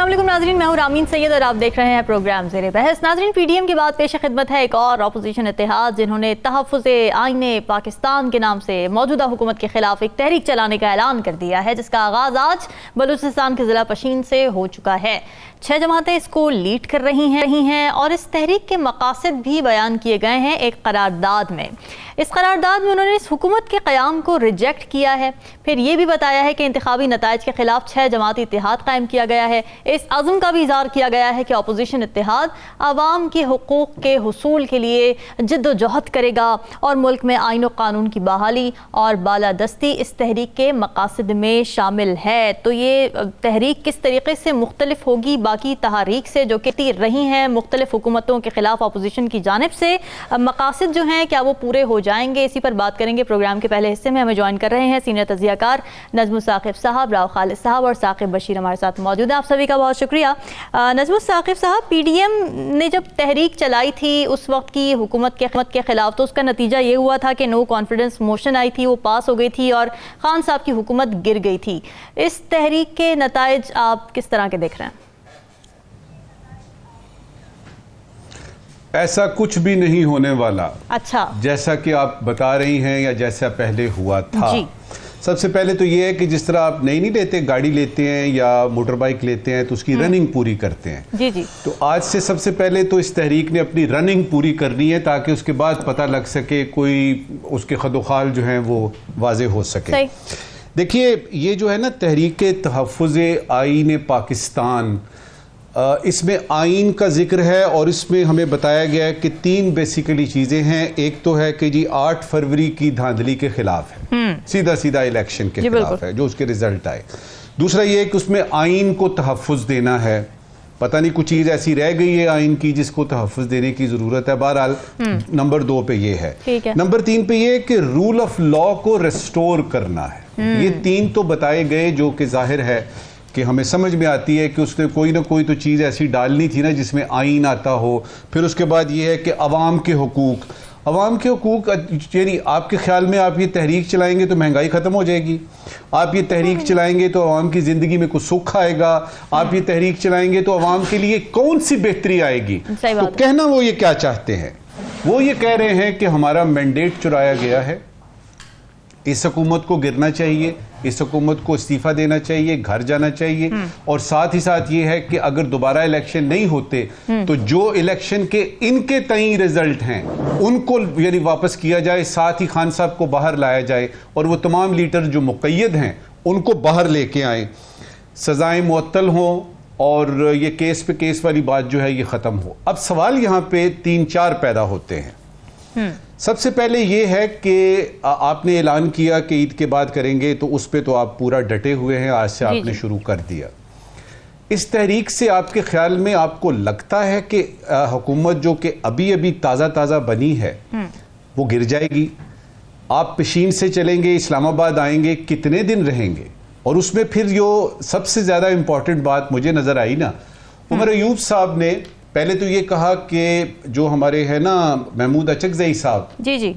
अस्सलाम वालेकुम नाज़रीन, मैं हूं रामीन सैयद और आप देख रहे हैं प्रोग्राम ज़ेरे बहस। नाज़रीन, पीडीएम के बाद पेश खिदमत है एक और अपोजिशन इत्तेहाद जिन्होंने तहफ़्फ़ुज़े आईने पाकिस्तान के नाम से मौजूदा हुकूमत के खिलाफ एक तहरीक चलाने का ऐलान कर दिया है, जिसका आगाज़ आज बलूचिस्तान के ज़िला पशीन से हो चुका है। 6 जमातें इसको लीड कर रही हैं और इस तहरीक के मकासद भी बयान किए गए हैं एक करारदाद में। इस करारदाद में उन्होंने इस हुकूमत के क़याम को रिजेक्ट किया है। फिर ये भी बताया है कि इंतखाबी नताइज के खिलाफ 6 जमाती इत्तेहाद कायम किया गया है। इस अज़्म का भी इज़हार किया गया है कि अपोजिशन इत्तेहाद आवाम के हुकूक़ के हुसूल के लिए जद्दोजहद करेगा और मुल्क में आईन और कानून की बहाली और बालादस्ती इस तहरीक के मकासद में शामिल है। तो ये तहरीक किस तरीके से मुख्तलिफ होगी बाकी तहरीक से जो कि रही हैं मुख्तलिफ हुकूमतों के खिलाफ अपोजिशन की जानिब से, मकासद जो हैं क्या वो पूरे हो जाएंगे, इसी पर बात करेंगे। प्रोग्राम के पहले हिस्से में हमें ज्वाइन कर रहे हैं सीनियर तज़कियाकार नज़्मुस साक़िब साहब, राव खालिद साहब और साक़िब बशीर हमारे साथ मौजूद हैं। आप सभी का बहुत शुक्रिया। नज़्मुस साक़िब साहब, पीडीएम ने जब तहरीक चलाई थी उस वक्त की हुकूमत के खिलाफ, तो उसका नतीजा ये हुआ था कि नो कॉन्फिडेंस मोशन आई थी, वो पास हो गई थी और खान साहब की हुकूमत गिर गई थी। इस तहरीक के नताइज आप किस तरह के देख रहे हैं? ऐसा कुछ भी नहीं होने वाला। अच्छा, जैसा कि आप बता रही हैं या जैसा पहले हुआ था जी। सबसे पहले तो ये है कि जिस तरह आप नहीं लेते, गाड़ी लेते हैं या मोटर बाइक लेते हैं तो उसकी रनिंग पूरी करते हैं जी जी। तो आज से सबसे पहले तो इस तहरीक ने अपनी रनिंग पूरी करनी है ताकि उसके बाद पता लग सके, कोई उसके खदोखाल जो हैं वो वाजे हो सके। देखिए, ये जो है ना तहरीक तहफ़्फ़ुज़े आईन पाकिस्तान, इसमें आइन का जिक्र है और इसमें हमें बताया गया है कि 3 बेसिकली चीज़ें हैं। एक तो है कि जी 8 फरवरी की धांधली के खिलाफ है, सीधा सीधा इलेक्शन के खिलाफ है जो उसके रिजल्ट आए। दूसरा ये है कि उसमें आइन को तहफ़्फ़ुज़ देना है। पता नहीं कुछ चीज़ ऐसी रह गई है आइन की जिसको तहफ़्फ़ुज़ देने की ज़रूरत है। बहरहाल नंबर 2 पे ये है। नंबर 3 पे ये है कि रूल ऑफ लॉ को रिस्टोर करना है। ये 3 तो बताए गए जो कि जाहिर है कि हमें समझ में आती है कि उसने कोई ना कोई तो चीज़ ऐसी डालनी थी ना जिसमें आइन आता हो। फिर उसके बाद ये है कि अवाम के हुकूक, यानी आपके ख्याल में आप ये तहरीक चलाएंगे तो महंगाई ख़त्म हो जाएगी, आप ये तहरीक चलाएंगे तो अवाम की ज़िंदगी में कुछ सुख आएगा, आप ये तहरीक चलाएंगे तो अवाम के लिए कौन सी बेहतरी आएगी। तो कहना वो ये क्या चाहते हैं, वो ये कह रहे हैं कि हमारा मैंडेट चुराया गया है, इस हुकूमत को गिरना चाहिए, इस हुकूमत को इस्तीफा देना चाहिए, घर जाना चाहिए। और साथ ही साथ ये है कि अगर दोबारा इलेक्शन नहीं होते तो जो इलेक्शन के इनके तय रिजल्ट हैं उनको यानी वापस किया जाए, साथ ही खान साहब को बाहर लाया जाए और वो तमाम लीडर जो मुक़य्यद हैं उनको बाहर लेके आए, सजाएं मुअत्तल हों और ये केस पे केस वाली बात जो है ये ख़त्म हो। अब सवाल यहाँ पे 3-4 पैदा होते हैं। सबसे पहले ये है कि आपने ऐलान किया कि ईद के बाद करेंगे, तो उस पर तो आप पूरा डटे हुए हैं, आज से आपने शुरू कर दिया। इस तहरीक से आपके ख्याल में आपको लगता है कि हुकूमत जो कि अभी अभी ताज़ा बनी है वो गिर जाएगी? आप पशीन से चलेंगे, इस्लामाबाद आएंगे, कितने दिन रहेंगे? और उसमें फिर जो सबसे ज़्यादा इम्पॉर्टेंट बात मुझे नज़र आई ना, उमर अयूब साहब ने पहले तो ये कहा कि जो हमारे हैं ना महमूद अचकज़ई साहब, जी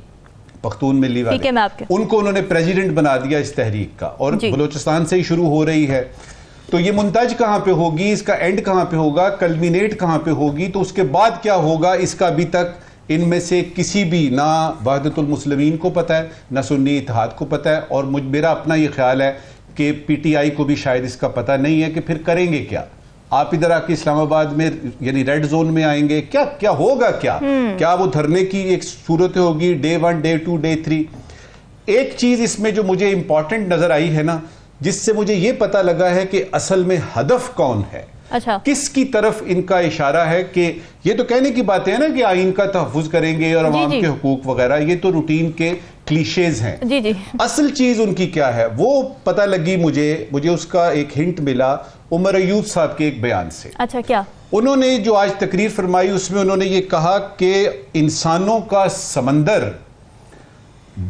पख्तून मिली वाले, उनको उन्होंने प्रेसिडेंट बना दिया इस तहरीक का, और बलूचिस्तान से ही शुरू हो रही है। तो ये मुंतज कहाँ पे होगी, इसका एंड कहाँ पे होगा, कल्मिनेट कहाँ पे होगी, तो उसके बाद क्या होगा, इसका अभी तक इनमें से किसी भी ना वहदतुल मुस्लिमीन को पता है, ना सुन्नी इत्तेहाद को पता है, और मेरा अपना ये ख्याल है कि PTI को भी शायद इसका पता नहीं है कि फिर करेंगे क्या। आप इधर आके इस्लामाबाद में यानी रेड जोन में आएंगे, क्या होगा, क्या वो धरने की एक सूरत होगी, डे 1, डे 2, डे 3। एक चीज इसमें जो मुझे इंपॉर्टेंट नजर आई है ना, जिससे मुझे ये पता लगा है कि असल में हदफ कौन है, अच्छा किसकी तरफ इनका इशारा है। कि ये तो कहने की बातें हैं ना कि आइन का तहफ़्फ़ुज़ करेंगे और अवाम के हुकूक वगैरह, ये तो रूटीन के क्लीशेज हैं। जी। असल चीज उनकी क्या है वो पता लगी मुझे उसका एक हिंट मिला उमर अयूब साहब के एक बयान से। अच्छा, क्या उन्होंने जो आज तकरीर फरमाई उसमें उन्होंने ये कहा कि इंसानों का समंदर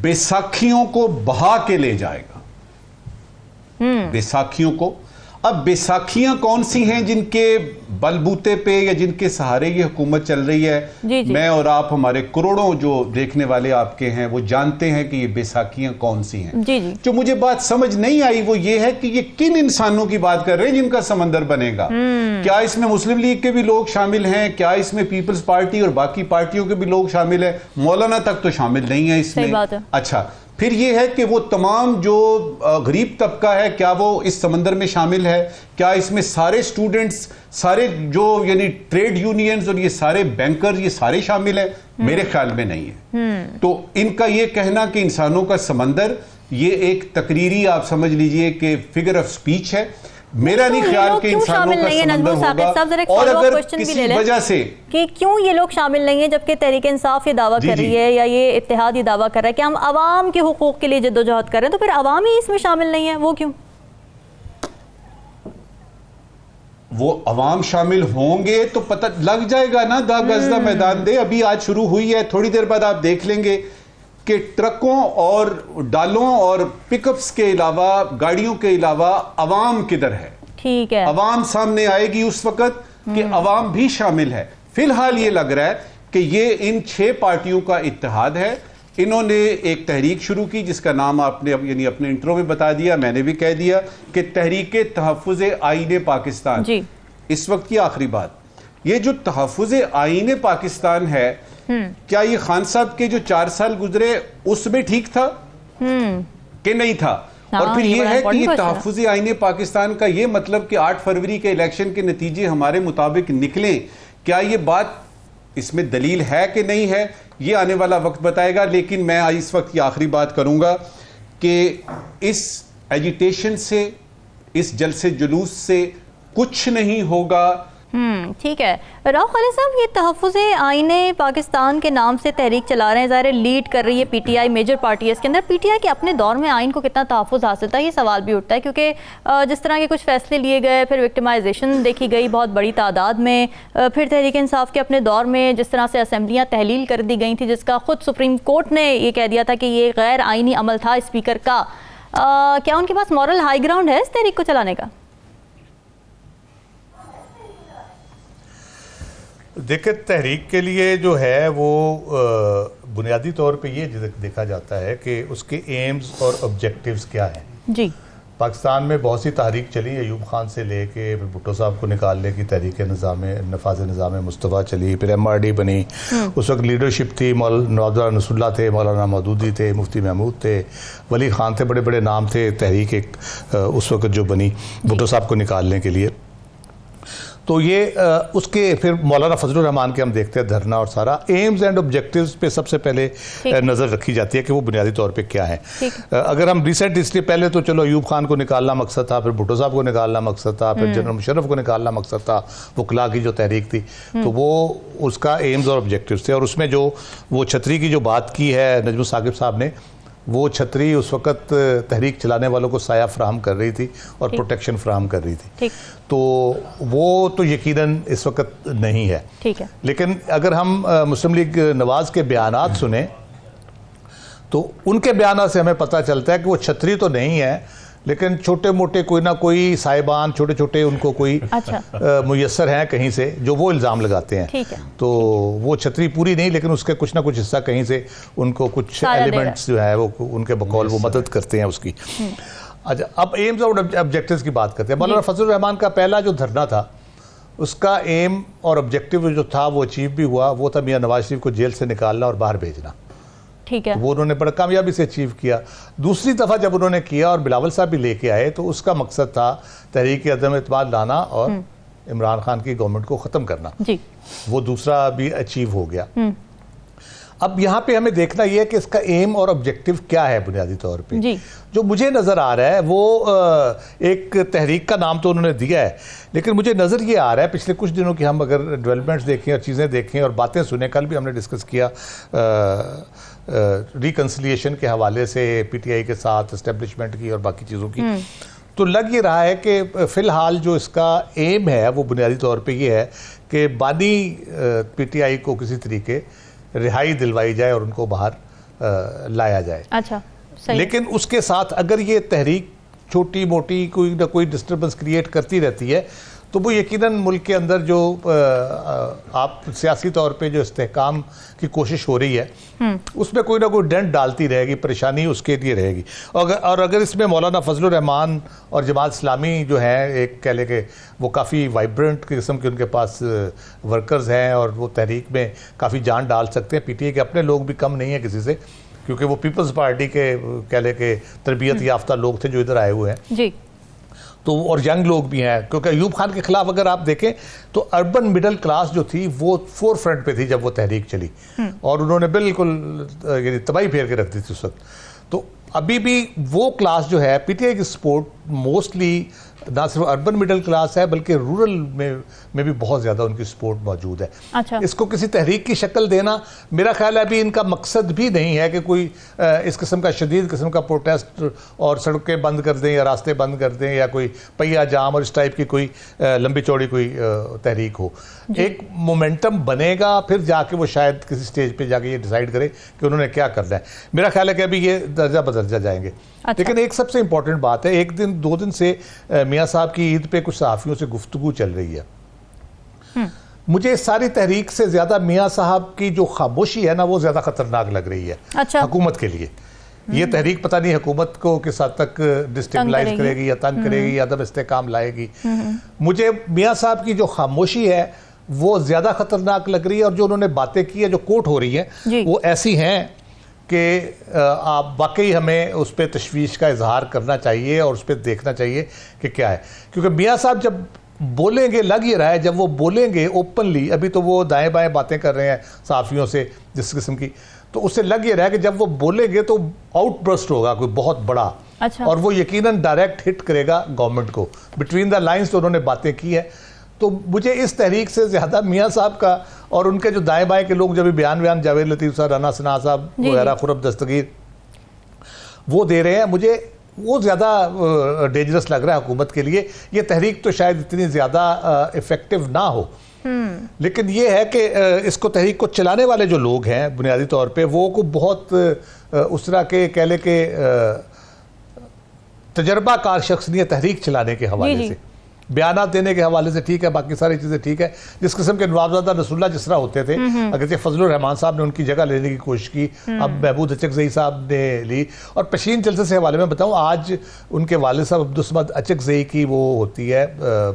बैसाखियों को बहा के ले जाएगा। बैसाखियों को अब बैसाखियां कौन सी हैं जिनके बलबूते पे या जिनके सहारे ये हुकूमत चल रही है? जी जी। मैं और आप, हमारे करोड़ों जो देखने वाले आपके हैं, वो जानते हैं कि ये बैसाखियां कौन सी हैं। जी जी। जो मुझे बात समझ नहीं आई वो ये है कि ये किन इंसानों की बात कर रहे हैं जिनका समंदर बनेगा? क्या इसमें मुस्लिम लीग के भी लोग शामिल हैं? क्या इसमें पीपल्स पार्टी और बाकी पार्टियों के भी लोग शामिल हैं? मौलाना तक तो शामिल नहीं है इसमें। सही बात है। अच्छा, फिर ये है कि वो तमाम जो गरीब तबका है, क्या वो इस समंदर में शामिल है? क्या इसमें सारे स्टूडेंट्स, सारे जो यानी ट्रेड यूनियंस और ये सारे बैंकर, ये सारे शामिल हैं? मेरे ख्याल में नहीं है। तो इनका ये कहना कि इंसानों का समंदर, ये एक तकरीरी, आप समझ लीजिए कि फिगर ऑफ स्पीच है। मेरा नहीं ख्याल कि इंसानों का समंदर होगा। और अगर किसी वजह से कि क्यों ये लोग शामिल नहीं है, जबकि तहरीक इंसाफ ये दावा कर रही है या ये इत्तेहाद ये दावा कर रहा है कि हम आवाम के हुकूक के लिए जद्दोजहद कर रहे हैं, तो फिर आवाम ही इसमें शामिल नहीं है, वो क्यों? वो अवाम शामिल होंगे तो पता लग जाएगा ना। दा गज़दा मैदान दे, अभी आज शुरू हुई है, थोड़ी देर बाद आप देख लेंगे कि ट्रकों और डालों और पिकअप्स के अलावा, गाड़ियों के अलावा अवाम किधर है? ठीक है, अवाम सामने आएगी उस वक्त कि अवाम भी शामिल है। फिलहाल ये लग रहा है कि ये इन 6 पार्टियों का इत्तेहाद है। इन्होंने एक तहरीक शुरू की जिसका नाम आपने यानी अपने इंट्रो में बता दिया, मैंने भी कह दिया कि तहरीक तहफ़्फ़ुज़ आईन पाकिस्तान। जी। इस वक्त की आखिरी बात, ये जो तहफ़्फ़ुज़ आईन पाकिस्तान है, क्या ये खान साहब के जो 4 साल गुजरे उसमें ठीक था कि नहीं था? और फिर ये है कि ये तहफ़्फ़ुज़ आईन पाकिस्तान का ये मतलब कि 8 फरवरी के इलेक्शन के नतीजे हमारे मुताबिक निकले, क्या ये बात, इसमें दलील है कि नहीं है, ये आने वाला वक्त बताएगा। लेकिन मैं इस वक्त की आखिरी बात करूंगा कि इस एजिटेशन से, इस जलसे जुलूस से कुछ नहीं होगा। ठीक है। राव खालिद साहब, ये तहफ़्फ़ुज़ आईन पाकिस्तान के नाम से तहरीक चला रहे हैं, ज़ाहिर लीड कर रही है पीटीआई, मेजर पार्टी है इसके अंदर। पीटीआई के अपने दौर में आइन को कितना तहफ़्फ़ुज़ हासिल था, ये सवाल भी उठता है, क्योंकि जिस तरह के कुछ फैसले लिए गए, फिर विक्टिमाइजेशन देखी गई बहुत बड़ी तादाद में, फिर तहरीक इंसाफ के अपने दौर में जिस तरह से असम्बलियाँ तहलील कर दी गई थी, जिसका खुद सुप्रीम कोर्ट ने ये कह दिया था कि ये गैर आइनी अमल था स्पीकर का। क्या उनके पास मॉरल हाई ग्राउंड है इस तहरीक को चलाने का? देखिए, तहरीक के लिए जो है वो बुनियादी तौर पे ये देखा जाता है कि उसके एम्स और ऑब्जेक्टिव्स क्या हैं। जी। पाकिस्तान में बहुत सी तहरीक चली, अयूब खान से लेके फिर भुट्टो साहब को निकालने की तहरीक नफाज निज़ाम मुस्तफ़ा चली, फिर MRD बनी। उस वक्त लीडरशिप थी, मौलाना नसरुल्लाह थे, मौलाना मौदूदी थे, मुफ्ती महमूद थे, वली खान थे, बड़े बड़े नाम थे। तहरीक एक उस वक्त जो बनी भुट्टो साहब को निकालने के लिए, तो ये उसके फिर मौलाना फजलुर रहमान के हम देखते हैं धरना और सारा एम्स एंड ऑब्जेक्टिव्स पे सबसे पहले नज़र रखी जाती है कि वो बुनियादी तौर पे क्या है। अगर हम रिसेंट हिस्ट्री, पहले तो चलो अयूब खान को निकालना मकसद था, फिर भुट्टो साहब को निकालना मकसद था, फिर जनरल मुशर्रफ को निकालना मकसद था, वकला की जो तहरीक थी, तो वो उसका एम्स और ऑब्जेक्टिव्स थे। और उसमें जो वो छतरी की जो बात की है नजमुल साकिब साहब ने, वो छतरी उस वक़्त तहरीक चलाने वालों को साया फ्राहम कर रही थी और प्रोटेक्शन फ्राहम कर रही थी। तो वो तो यकीनन इस वक्त नहीं है। ठीक है। लेकिन अगर हम मुस्लिम लीग नवाज़ के बयानात सुने तो उनके बयानात से हमें पता चलता है कि वो छतरी तो नहीं है, लेकिन छोटे मोटे कोई ना कोई साहिबान, छोटे छोटे उनको कोई मुयस्सर हैं कहीं से, जो वो इल्ज़ाम लगाते हैं। ठीक है। तो वो छतरी पूरी नहीं, लेकिन उसके कुछ ना कुछ हिस्सा कहीं से उनको कुछ एलिमेंट्स जो है वो उनके बकौल वो मदद करते हैं उसकी। अच्छा, अब एम्स और ऑब्जेक्टिव्स की बात करते हैं। मौलाना फजलुर रहमान का पहला जो धरना था, उसका एम और ऑब्जेक्टिव जो था वो अचीव भी हुआ, वो था मियां नवाज शरीफ को जेल से निकालना और बाहर भेजना। ठीक है। वो उन्होंने बड़ा कामयाबी से अचीव किया। दूसरी दफ़ा जब उन्होंने किया और बिलावल साहब भी लेके आए, तो उसका मकसद था तहरीक अदम एतमाद लाना और इमरान खान की गवर्नमेंट को ख़त्म करना। जी। वो दूसरा भी अचीव हो गया। अब यहाँ पे हमें देखना यह है कि इसका एम और ऑब्जेक्टिव क्या है बुनियादी तौर पे। जी। जो मुझे नज़र आ रहा है वो एक तहरीक का नाम तो उन्होंने दिया है, लेकिन मुझे नज़र ये आ रहा है पिछले कुछ दिनों की हम अगर डेवलपमेंट्स देखें और चीज़ें देखें और बातें सुने, कल भी हमने डिस्कस किया रिकन्सिलिएशन के हवाले से पीटीआई के साथ, एस्टेब्लिशमेंट की और बाकी चीज़ों की, तो लग ये रहा है कि फ़िलहाल जो इसका एम है वो बुनियादी तौर पे ये है कि बानी पीटीआई को किसी तरीके रिहाई दिलवाई जाए और उनको बाहर लाया जाए। अच्छा, सही। लेकिन उसके साथ अगर ये तहरीक छोटी मोटी कोई ना कोई डिस्टर्बेंस क्रिएट करती रहती है, तो वो यकीनन मुल्क के अंदर जो आप सियासी तौर पे जो इस्तेहकाम की कोशिश हो रही है उसमें कोई ना कोई डेंट डालती रहेगी, परेशानी उसके लिए रहेगी। और अगर इसमें मौलाना फजलुर रहमान और जमात इस्लामी जो है, एक कह लें कि वो काफ़ी वाइब्रेंट किस्म के उनके पास वर्कर्स हैं और वो तहरीक में काफ़ी जान डाल सकते हैं। पीटीआई के अपने लोग भी कम नहीं हैं किसी से, क्योंकि वो पीपल्स पार्टी के कह लें कि तरबियत याफ्ता लोग थे जो इधर आए हुए हैं जी। तो, और यंग लोग भी हैं, क्योंकि अयूब खान के खिलाफ अगर आप देखें तो अर्बन मिडिल क्लास जो थी वो फोर फ्रंट पे थी जब वो तहरीक चली, और उन्होंने बिल्कुल यानी तबाही फेर के रख दी थी उस वक्त। तो अभी भी वो क्लास जो है, पीटीआई की सपोर्ट मोस्टली ना सिर्फ अर्बन मिडिल क्लास है बल्कि रूरल में भी बहुत ज़्यादा उनकी सपोर्ट मौजूद है। अच्छा। इसको किसी तहरीक की शक्ल देना मेरा ख्याल है अभी इनका मकसद भी नहीं है कि कोई इस किस्म का शदीद किस्म का प्रोटेस्ट और सड़कें बंद कर दें या रास्ते बंद कर दें या कोई पहिया जाम और इस टाइप की कोई लंबी चौड़ी कोई तहरीक हो। एक मोमेंटम बनेगा, फिर जाके वो शायद किसी स्टेज पे जाके ये डिसाइड करे कि उन्होंने क्या करना है। मेरा ख्याल है कि अभी ये दर्जा बदर्जा जाएंगे। अच्छा। लेकिन एक सबसे इंपॉर्टेंट बात है, एक दिन 2 दिन से मियाँ साहब की ईद पे कुछ सहाफ़ियों से गुफ्तगू चल रही है। मुझे इस सारी तहरीक से ज़्यादा मियाँ साहब की जो खामोशी है ना वो ज़्यादा ख़तरनाक लग रही है। अच्छा। हुकूमत के लिए ये तहरीक पता नहीं हुकूमत को किस हद तक डिस्टेबलाइज करेगी या तंग करेगी या अदम इस्तेकाम लाएगी। मुझे मियाँ साहब की जो खामोशी है वो ज़्यादा ख़तरनाक लग रही है, और जो उन्होंने बातें की है, जो कोट हो रही है वो ऐसी हैं कि आप वाकई हमें उस पर तशवीश का इजहार करना चाहिए और उस पर देखना चाहिए कि क्या है। क्योंकि मियाँ साहब जब बोलेंगे, लग ही रहा है जब वो बोलेंगे ओपनली, अभी तो वो दाएं बाएं बातें कर रहे हैं सहाफ़ियों से जिस किस्म की, तो उससे लग ही रहा है कि जब वो बोलेंगे तो आउटबर्स्ट होगा कोई बहुत बड़ा। अच्छा। और वो यकीनन डायरेक्ट हिट करेगा गवर्नमेंट को। बिटवीन द लाइन्स तो उन्होंने बातें की है। तो मुझे इस तहरीक से ज़्यादा मियाँ साहब का और उनके जो दाएं बाएं के लोग जब बयान जावेद लतीफ़ साहब, राना सना साहब वगैरह, खुरब दस्तगीर वो दे रहे हैं, मुझे वो ज़्यादा डेंजरस लग रहा है हुकूमत के लिए। ये तहरीक तो शायद इतनी ज़्यादा इफ़ेक्टिव ना हो, लेकिन ये है कि इसको तहरीक को चलाने वाले जो लोग हैं बुनियादी तौर पे वो को बहुत उस तरह के कह ले के तजर्बाकार शख्स नहीं है तहरीक चलाने के हवाले से, बयानात देने के हवाले से ठीक है, बाकी सारी चीज़ें ठीक है। जिस किस्म के नवाबजादा नसरुल्लाह जिस तरह होते थे, अगर फजलुर रहमान साहब ने उनकी जगह लेने की कोशिश की, अब महबूद अचकज़ई साहब ने ली। और पशीन जलसे से हवाले में बताऊँ, आज उनके वालिद साहब अब्दुस्समद अचकज़ई की वो होती है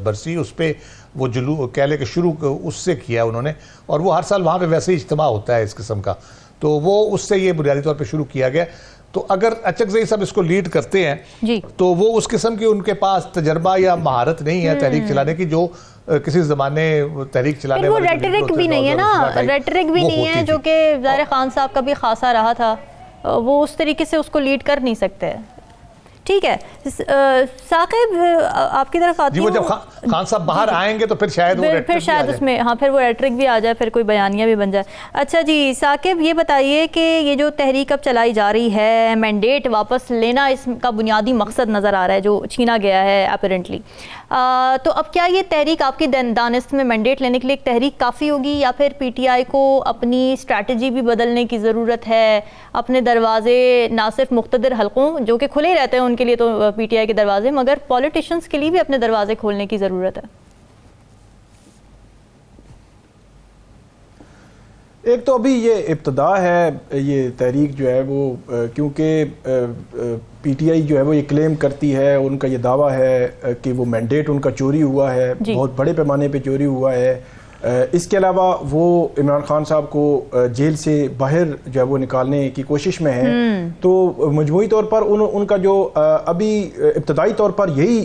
बरसी, उस पर वो जुलू कह ले के शुरू उससे किया उन्होंने, और वो हर साल वहाँ पर वैसे ही इज्तिमा होता है इस किस्म का, तो वो उससे ये बुनियादी तौर पर शुरू किया गया। तो अगर अचकज़ई साहब इसको लीड करते हैं तो वो उस किस्म की उनके पास तजर्बा या महारत नहीं है तहरीक चलाने की, जो किसी ज़माने तहरीक चलाने वाले रेटरिक भी नहीं है ना, रेटरिक भी नहीं है, जो कि ज़ाहिर खान साहब का भी खासा रहा था, वो उस तरीके से उसको लीड कर नहीं सकते। ठीक है साकिब, आपकी तरफ आती हूँ। वो जब खान साहब बाहर आएंगे तो फिर शायद उसमें हाँ फिर वो रेटरिक भी आ जाए, फिर कोई बयानिया भी बन जाए। अच्छा जी साकिब, ये बताइए कि ये जो तहरीक अब चलाई जा रही है, मैंडेट वापस लेना इसका बुनियादी मकसद नज़र आ रहा है जो छीना गया है अपेरेंटली, तो अब क्या ये तहरीक आपकी दानिस्त में मैंडेट लेने के लिए एक तहरीक काफ़ी होगी, या फिर पीटीआई को अपनी स्ट्रैटेजी भी बदलने की ज़रूरत है? अपने दरवाजे ना सिर्फ मुख्तदिर हलकों जो कि खुले रहते हैं उनके लिए तो पीटीआई के दरवाजे, मगर पॉलिटिशियंस के लिए भी अपने दरवाजे खोलने की ज़रूरत है। एक तो अभी ये इब्तदा है, ये तहरीक जो है वो क्योंकि पीटीआई जो है वो ये क्लेम करती है, उनका ये दावा है कि वो मैंडेट उनका चोरी हुआ है, बहुत बड़े पैमाने पे चोरी हुआ है। इसके अलावा वो इमरान खान साहब को जेल से बाहर जो है वो निकालने की कोशिश में है। तो मजमूई तौर पर उनका जो अभी इब्तदाई तौर पर यही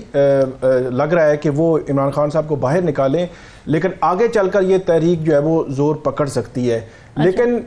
लग रहा है कि वो इमरान खान साहब को बाहर निकालें, लेकिन आगे चलकर ये तहरीक जो है वो ज़ोर पकड़ सकती है। लेकिन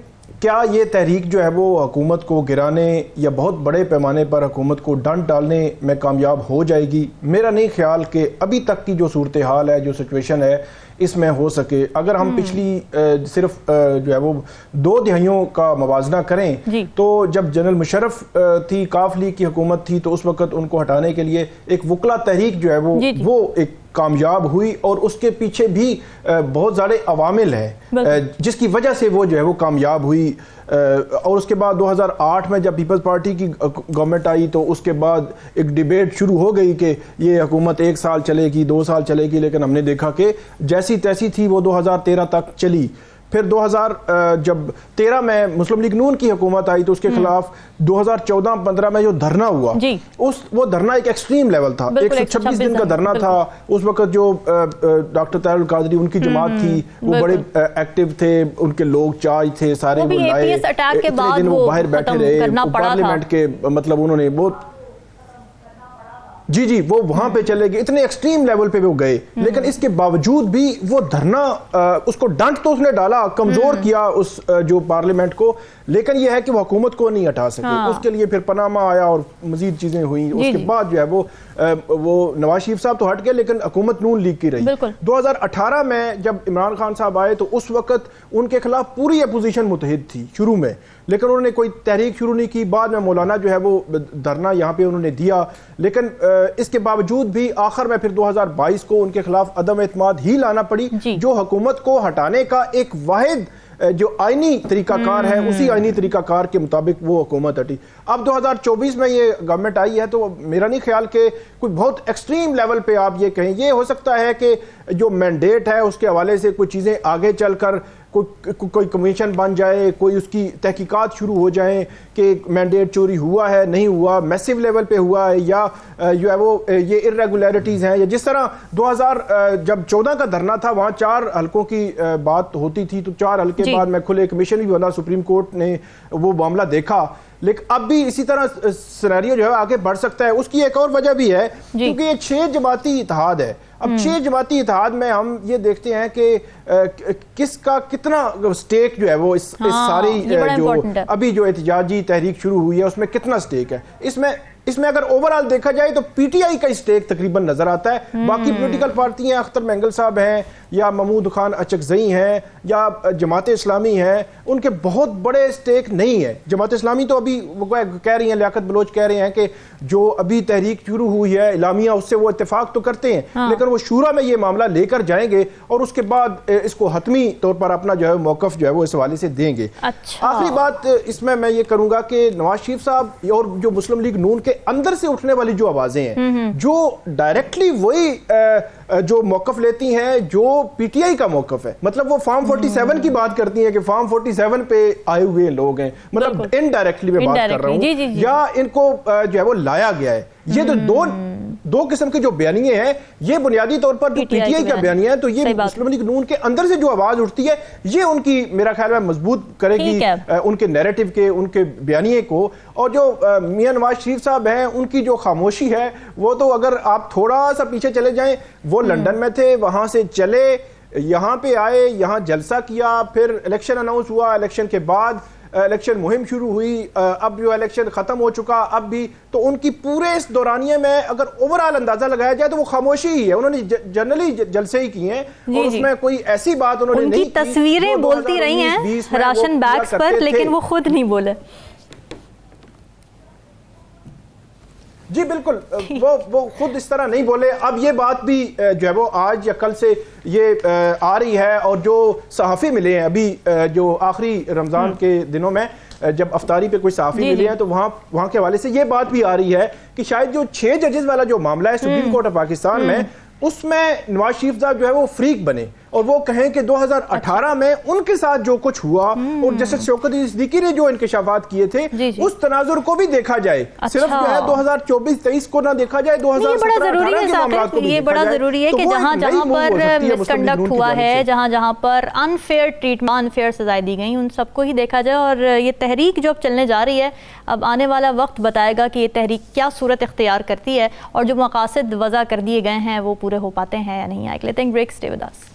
क्या ये तहरीक जो है वो हुकूमत को गिराने या बहुत बड़े पैमाने पर हुकूमत को डंड डालने में कामयाब हो जाएगी? मेरा नहीं ख्याल कि अभी तक की जो सूरत हाल है, जो सिचुएशन है, इसमें हो सके। अगर हम पिछली सिर्फ जो है वो 2 दिहाइयों का मवाजना करें तो जब जनरल मुशर्रफ थी, काफ लीग की हुकूमत थी, तो उस वक्त उनको हटाने के लिए एक वकला तहरीक जो है वो एक कामयाब हुई और उसके पीछे भी बहुत सारे अवामिल हैं जिसकी वजह से वो जो है वो कामयाब हुई। और उसके बाद 2008 में जब पीपल्स पार्टी की गवर्नमेंट आई तो उसके बाद एक डिबेट शुरू हो गई कि ये हुकूमत 1 साल चलेगी 2 साल चलेगी, लेकिन हमने देखा कि जैसी तैसी थी वो 2013 तक चली। फिर 2013 में मुस्लिम लीग नून की हुकूमत आई तो उसके खिलाफ 2014-15 में जो धरना हुआ वो धरना एक एक्सट्रीम लेवल था, 126 दिन का धरना था। उस वक्त जो डॉक्टर ताहिर कादरी उनकी जमात थी वो बड़े एक्टिव थे, उनके लोग चार्ज थे, सारे वो लाए, इतने दिन वो बाहर बैठे रहे पार्लियामेंट के, मतलब उन्होंने बहुत जी वो वहां पे चले गए, इतने एक्सट्रीम लेवल पे वो गए। लेकिन इसके बावजूद भी वो धरना उसको डंट तो उसने डाला, कमजोर किया उस जो पार्लियामेंट को, लेकिन यह है कि वो हुकूमत को नहीं हटा सके। उसके लिए फिर पनामा आया और मजीद चीजें हुई। उसके बाद जो है वो नवाज शरीफ साहब तो हट गए लेकिन हुकूमत नून लीग की रही। 2018 में जब इमरान खान साहब आए तो उस वक्त उनके खिलाफ पूरी अपोजिशन मुतहिद थी शुरू में, लेकिन उन्होंने कोई तहरीक शुरू नहीं की। बाद में मौलाना जो है वो धरना यहाँ पे उन्होंने दिया, लेकिन इसके बावजूद भी आखिर में फिर 2022 को उनके खिलाफ अदम एतमाद ही लाना पड़ी, जो हुकूमत को हटाने का एक वाहिद जो आईनी तरीकाकार है उसी आईनी तरीकाकार के मुताबिक वो हुकूमत हटी। अब 2024 में ये गवर्नमेंट आई है तो मेरा नहीं ख्याल कि कोई बहुत एक्सट्रीम लेवल पे आप ये कहें। ये हो सकता है कि जो मैंडेट है उसके हवाले से कुछ चीज़ें आगे चलकर कोई कमीशन बन जाए, कोई उसकी तहकीकात शुरू हो जाए कि मैंडेट चोरी हुआ है नहीं हुआ, मैसिव लेवल पे हुआ है या जो है वो ये इरेगुलरिटीज़ हैं, या जिस तरह 2014 का धरना था वहाँ 4 हलकों की बात होती थी तो 4 हलके बाद में खुले कमीशन भी बना, सुप्रीम कोर्ट ने वो मामला देखा। लेकिन अब भी इसी तरह सिनेरियो जो है आगे बढ़ सकता है। उसकी एक और वजह भी है क्योंकि ये 6 जमाती इत्तेहाद है। अब 6 जमाती इत्तेहाद में हम ये देखते हैं कि किसका कितना स्टेक जो है वो इस सारी जो अभी जो एहतजाजी तहरीक शुरू हुई है उसमें कितना स्टेक है। इसमें अगर ओवरऑल देखा जाए तो पीटीआई का स्टेक तकरीबन नजर आता है। बाकी पॉलिटिकल पार्टियां अख्तर मेंगल साहब हैं या महमूद खान अचकजई हैं या जमात इस्लामी हैं, उनके बहुत बड़े स्टेक नहीं है। जमात इस्लामी तो अभी वो कह रही हैं, लियाकत बलोच कह रहे हैं कि जो अभी तहरीक शुरू हुई है इलामिया उससे वो इत्तेफाक तो करते हैं लेकिन वो शूरा में ये मामला लेकर जाएंगे और उसके बाद इसको हतमी तौर पर अपना जो है मौकफ जो है वो इस हवाले से देंगे। आखिरी बात इसमें मैं ये करूंगा कि नवाज शरीफ साहब और जो मुस्लिम लीग नून के अंदर से उठने वाली जो आवाजें हैं जो डायरेक्टली वही जो मौकफ लेती हैं जो पीटीआई का मौकफ है, मतलब वो फॉर्म 47 की बात करती हैं कि फॉर्म 47 पे आए हुए लोग हैं, मतलब इनडायरेक्टली मैं बात कर रहा हूं या इनको जो है वो लाया गया है। ये तो दो किस्म के जो बयानिए हैं, ये बुनियादी तौर पर जो पीटीआई का बयानिया है तो ये मुस्लिम लीग नून के अंदर से जो आवाज उठती है ये उनकी मेरा ख्याल में मजबूत करेगी उनके नैरेटिव के, उनके बयानिए को। और जो मियां नवाज शरीफ साहब हैं उनकी जो खामोशी है वो तो अगर आप थोड़ा सा पीछे चले जाएं, वो लंदन में थे, वहां से चले यहाँ पे आए, यहाँ जलसा किया, फिर इलेक्शन अनाउंस हुआ, इलेक्शन के बाद इलेक्शन मुहिम शुरू हुई, अब जो इलेक्शन खत्म हो चुका अब भी, तो उनकी पूरे इस दौरानिए में अगर ओवरऑल अंदाजा लगाया जाए तो वो खामोशी ही है। उन्होंने जनरली जलसे ही किए हैं और उसमें कोई ऐसी बात उन्होंने नहीं की। तस्वीरें बोलती रही हैं राशन बैग्स पर, लेकिन वो खुद नहीं बोले। जी बिल्कुल, वो खुद इस तरह नहीं बोले। अब ये बात भी जो है वो आज या कल से ये आ रही है और जो सहाफ़ी मिले हैं अभी जो आखिरी रमज़ान के दिनों में जब अफ्तारी पे कोई सहाफ़ी मिले हैं तो वहाँ के हवाले से ये बात भी आ रही है कि शायद जो 6 जजेस वाला जो मामला है सुप्रीम कोर्ट ऑफ पाकिस्तान में, उसमें नवाज शरीफ साहब जो है वो फ्रीक बने और वो कहें कि 2018 में उनके साथ जो कुछ हुआ और जैसे शौकत सिद्दीकी ने जो इंकशाफात किए थे उस तनाजुर को भी देखा जाए। सिर्फ जो है 2024-23 को ना देखा जाए, 2017-18 के मामलात को भी ये बड़ा जरूरी है कि जहां जहां पर मिसकंडक्ट हुआ है, जहां जहां पर अनफेयर ट्रीटमेंट, अनफेयर सजाएं दी गई, उन सबको ही देखा जाए। और ये तहरीक जो अब चलने जा रही है, अब आने वाला वक्त बताएगा कि ये तहरीक क्या सूरत इख्तियार करती है और जो मकासद वज़ा कर दिए गए हैं वो पूरे हो पाते हैं या नहीं। आई लेते हैं ब्रेक, स्टे विद अस।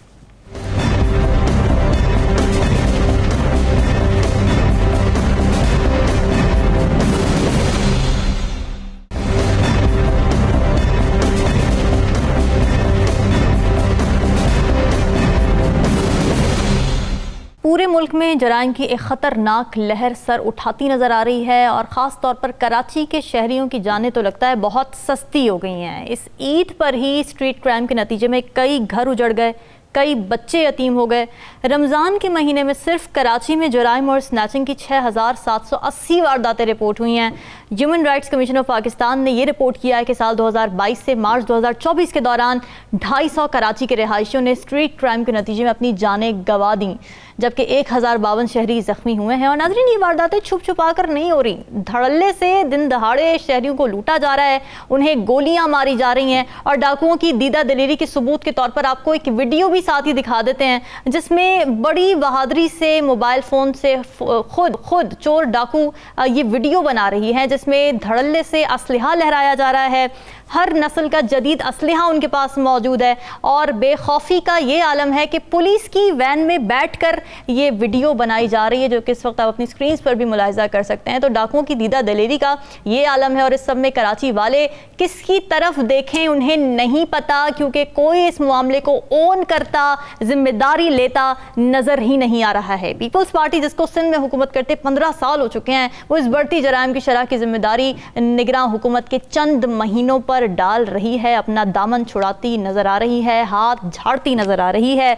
पूरे मुल्क मुल्क में जराइम की एक ख़तरनाक लहर सर उठाती नज़र आ रही है और ख़ास तौर पर कराची के शहरियों की जानें तो लगता है बहुत सस्ती हो गई हैं। इस ईद पर ही स्ट्रीट क्राइम के नतीजे में कई घर उजड़ गए, कई बच्चे यतीम हो गए। रमज़ान के महीने में सिर्फ कराची में जराइम और स्नैचिंग की 6,780 वारदातें रिपोर्ट हुई हैं। Human rights commission of Pakistan ने ये रिपोर्ट किया है कि साल 2022 से मार्च 2024 के दौरान 250 कराची के रिहायशियों ने स्ट्रीट क्राइम के नतीजे में अपनी जानें गंवा दी, जबकि 1052 शहरी जख्मी हुए हैं। और नाज़रीन, ये वारदातें छुप छुपा कर नहीं हो रही, धड़ल्ले से दिन दहाड़े शहरियों को लूटा जा रहा है, उन्हें गोलियां मारी जा रही हैं। और डाकुओं की दीदा दलेरी के सबूत के तौर पर आपको एक वीडियो भी साथ ही दिखा देते हैं, जिसमें बड़ी बहादुरी से मोबाइल फ़ोन से खुद चोर डाकू ये वीडियो बना रही हैं, जिसमें धड़ल्ले से असलहा लहराया जा रहा है। हर नस्ल का जदीद असलहा उनके पास मौजूद है और बेखौफी का ये आलम है कि पुलिस की वैन में बैठकर ये वीडियो बनाई जा रही है, जो कि इस वक्त आप अपनी स्क्रीन पर भी मुलाहिजा कर सकते हैं। तो डाकुओं की दीदा दलेरी का ये आलम है और इस सब में कराची वाले किसकी तरफ देखें उन्हें नहीं पता, क्योंकि कोई इस मामले को ओन करता, जिम्मेदारी लेता नजर ही नहीं आ रहा है। पीपल्स पार्टी, जिसको सिंध में हुकूमत करते 15 साल हो चुके हैं, वो इस बढ़ती जराइम की शरह की जिम्मेदारी निगरान हुकूमत के चंद महीनों पर डाल रही है, अपना दामन छुड़ाती नजर आ रही है, हाथ झाड़ती नजर आ रही है।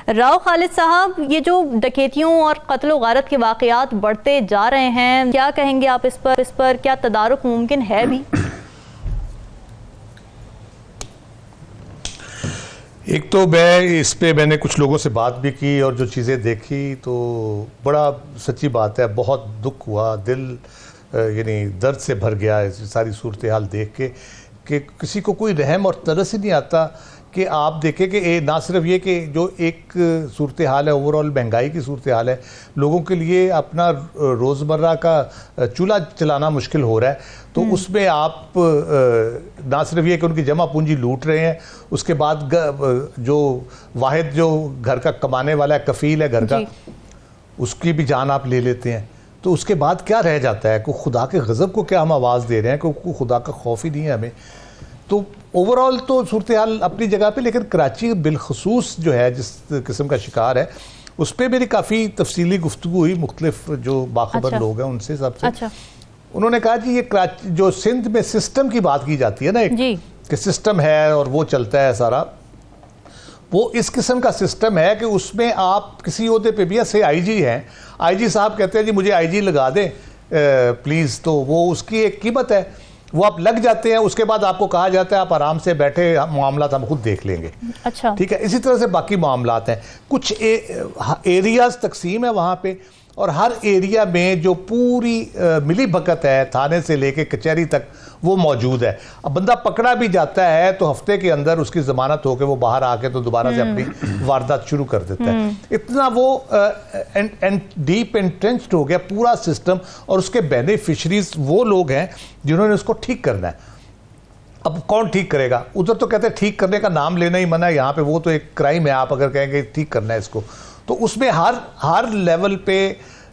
राव खालिद साहब, ये जो डकैतियों और कत्ल गारत के वाकयात बढ़ते जा रहे हैं, क्या कहेंगे आप इस पर क्या तदारुक मुमकिन है भी? एक तो मैंने कुछ लोगों से बात भी की और जो चीज़ें देखी तो बड़ा सच्ची बात है, बहुत दुख हुआ, दिल यानी दर्द से भर गया सारी सूरत हाल देख के कि किसी को कोई रहम और तरस ही नहीं आता कि आप देखें कि ना सिर्फ ये कि जो एक सूरत हाल है, ओवरऑल महंगाई की सूरत हाल है, लोगों के लिए अपना रोज़मर्रा का चूल्हा चलाना मुश्किल हो रहा है, तो उसमें आप ना सिर्फ ये कि उनकी जमा पूंजी लूट रहे हैं, उसके बाद जो वाहिद जो घर का कमाने वाला है, कफ़ील है घर का, उसकी भी जान आप ले लेते हैं। तो उसके बाद क्या रह जाता है? को खुदा के गज़ब को क्या हम आवाज़ दे रहे हैं? को खुदा का खौफ ही नहीं है हमें। तो ओवरऑल तो सूरत हाल अपनी जगह पे, लेकिन कराची बिलखसूस जो है जिस किस्म का शिकार है, उस पर मेरी काफ़ी तफसीली गुफ्तगू हुई मुख्तलिफ जो बाखबर लोग हैं उनसे, सबसे उन्होंने कहा कि ये कराची जो सिंध में सिस्टम की बात की जाती है ना, एक कि सिस्टम है और वो चलता है सारा, वो इस किस्म का सिस्टम है कि उसमें आप किसी ओहदे पे भी, ऐसे आईजी हैं, आईजी साहब कहते हैं जी मुझे आईजी लगा दें प्लीज़, तो वो उसकी एक कीमत है, वो आप लग जाते हैं, उसके बाद आपको कहा जाता है आप आराम से बैठे, मामला हम खुद देख लेंगे। अच्छा, ठीक है। इसी तरह से बाकी मामलात हैं, कुछ एरियाज तकसीम है वहाँ पे, और हर एरिया में जो पूरी मिली भगत है थाने से लेके कचहरी तक वो मौजूद है। अब बंदा पकड़ा भी जाता है तो हफ्ते के अंदर उसकी ज़मानत होकर वो बाहर आके तो दोबारा से अपनी वारदात शुरू कर देता है। इतना वो डीप एंट्रेंच्ड हो गया पूरा सिस्टम, और उसके बेनिफिशरीज वो लोग हैं जिन्होंने उसको ठीक करना है। अब कौन ठीक करेगा? उधर तो कहते हैं ठीक करने का नाम लेना ही मना है, यहाँ पे वो तो एक क्राइम है। आप अगर कहेंगे ठीक करना है इसको, तो उसमें हर लेवल पे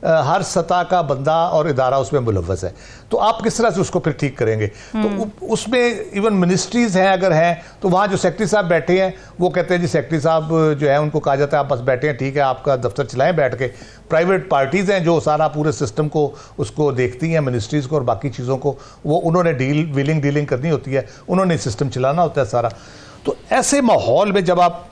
हर सतह का बंदा और इदारा उसमें मुलव्वस है, तो आप किस तरह से उसको फिर ठीक करेंगे? तो उसमें इवन मिनिस्ट्रीज़ हैं, अगर हैं तो वहाँ जो सेक्रेटरी साहब बैठे हैं वो कहते हैं जी सेक्रेटरी साहब जो है उनको कहा जाता है आप बस बैठे हैं, ठीक है आपका दफ्तर चलाएं बैठ के। प्राइवेट पार्टीज़ हैं जो सारा पूरे सिस्टम को उसको देखती हैं, मिनिस्ट्रीज़ को और बाकी चीज़ों को, वो उन्होंने डीलिंग करनी होती है, उन्होंने सिस्टम चलाना होता है सारा। तो ऐसे माहौल में जब आप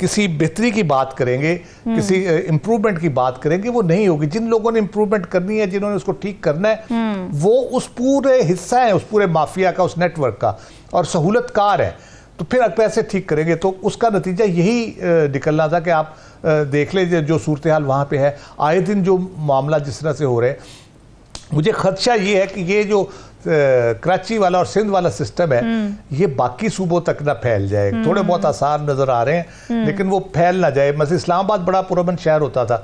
किसी बेहतरी की बात करेंगे, किसी इम्प्रूवमेंट की बात करेंगे, वो नहीं होगी। जिन लोगों ने इम्प्रूवमेंट करनी है, जिन्होंने उसको ठीक करना है, वो उस पूरे हिस्सा है, उस पूरे माफिया का, उस नेटवर्क का, और सहूलतकार है, तो फिर आप पैसे ठीक करेंगे। तो उसका नतीजा यही निकलना था कि आप देख लें जो सूरत हाल वहाँ पे है, आए दिन जो मामला जिस तरह से हो रहे हैं, मुझे खदशा ये है कि ये जो कराची वाला और सिंध वाला सिस्टम है ये बाकी सूबों तक ना फैल जाए। थोड़े बहुत आसार नज़र आ रहे हैं लेकिन वो फैल ना जाए। मतलब इस्लामाबाद बड़ा पुरअमन शहर होता था,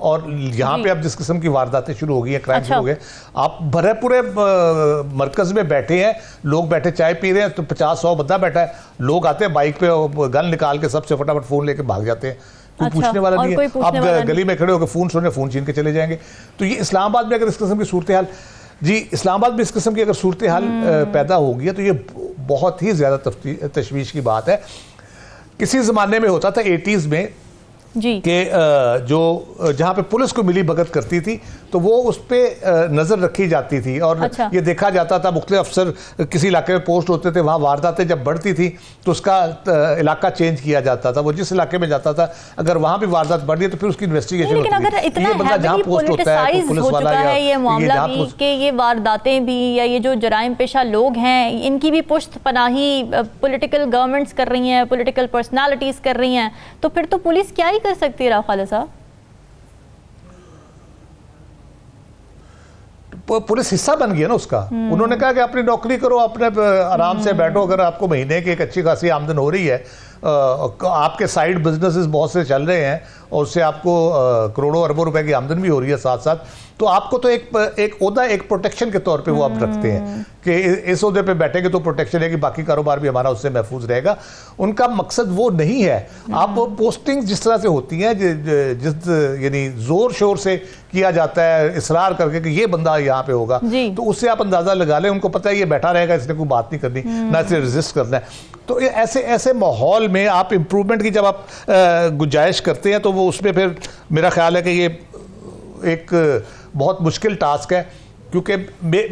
और यहाँ पे अब जिस किस्म की वारदातें शुरू हो गई हैं, क्राइम शुरू हो गए, आप भरे पूरे मरकज़ में बैठे हैं, लोग बैठे चाय पी रहे हैं, तो 50-100 बंदा बैठा है, लोग आते हैं बाइक पे गन निकाल के सबसे फटाफट फ़ोन लेके भाग जाते हैं, कोई पूछने वाला नहीं है। आप गली में खड़े होकर फ़ोन सुने, फ़ोन छीन के चले जाएंगे। तो ये इस्लामाबाद में अगर इस किस्म की सूरत हाल, जी इस्लामाबाद में इस किस्म की अगर सूरत हाल पैदा होगी तो ये बहुत ही ज़्यादा तशवीश की बात है। किसी ज़माने में होता था 80s में, कि जो जहाँ पे पुलिस को मिली भगत करती थी तो वो उस पर नज़र रखी जाती थी और ये देखा जाता था, मुख्तलिफ अफसर किसी इलाके में पोस्ट होते थे, वहाँ वारदातें जब बढ़ती थी तो उसका इलाका चेंज किया जाता था। वो जिस इलाके में जाता था अगर वहाँ भी वारदात बढ़ रही तो फिर उसकी इन्वेस्टिगेशन होती थी। ये बंदा जहाँ पोस्ट होता है तो पुलिस वाला है ये मामला भी कि ये वारदातें भी या ये जो जराइम पेशा लोग हैं इनकी भी पुश्त पनाही पॉलिटिकल गवर्नमेंट्स कर रही हैं, पॉलिटिकल पर्सनालिटीज़ कर रही हैं, तो फिर तो पुलिस क्या ही कर सकती है? राव खालिद साहब, पुलिस हिस्सा बन गया ना उसका। उन्होंने कहा कि अपनी नौकरी करो, अपने आराम से बैठो, अगर आपको महीने की एक अच्छी खासी आमदन हो रही है, आपके साइड बिजनेसेस बहुत से चल रहे हैं और उससे आपको करोड़ों अरबों रुपए की आमदन भी हो रही है साथ साथ, तो आपको तो एक ओहदा, एक प्रोटेक्शन के तौर पे वो आप रखते हैं कि इस ओहदे पे बैठेंगे तो प्रोटेक्शन है कि बाकी कारोबार भी हमारा उससे महफूज रहेगा। उनका मकसद वो नहीं है। आप पोस्टिंग जिस तरह से होती हैं, जिस यानी जोर शोर से किया जाता है, इसरार करके कि ये बंदा यहाँ पे होगा, तो उससे आप अंदाजा लगा लें, उनको पता है ये बैठा रहेगा, इसने कोई बात नहीं करनी, ना इसे रेजिस्ट करना है। तो ऐसे माहौल में आप इम्प्रूवमेंट की जब आप गुंजाइश करते हैं तो वो उसमें फिर मेरा ख्याल है कि ये एक बहुत मुश्किल टास्क है, क्योंकि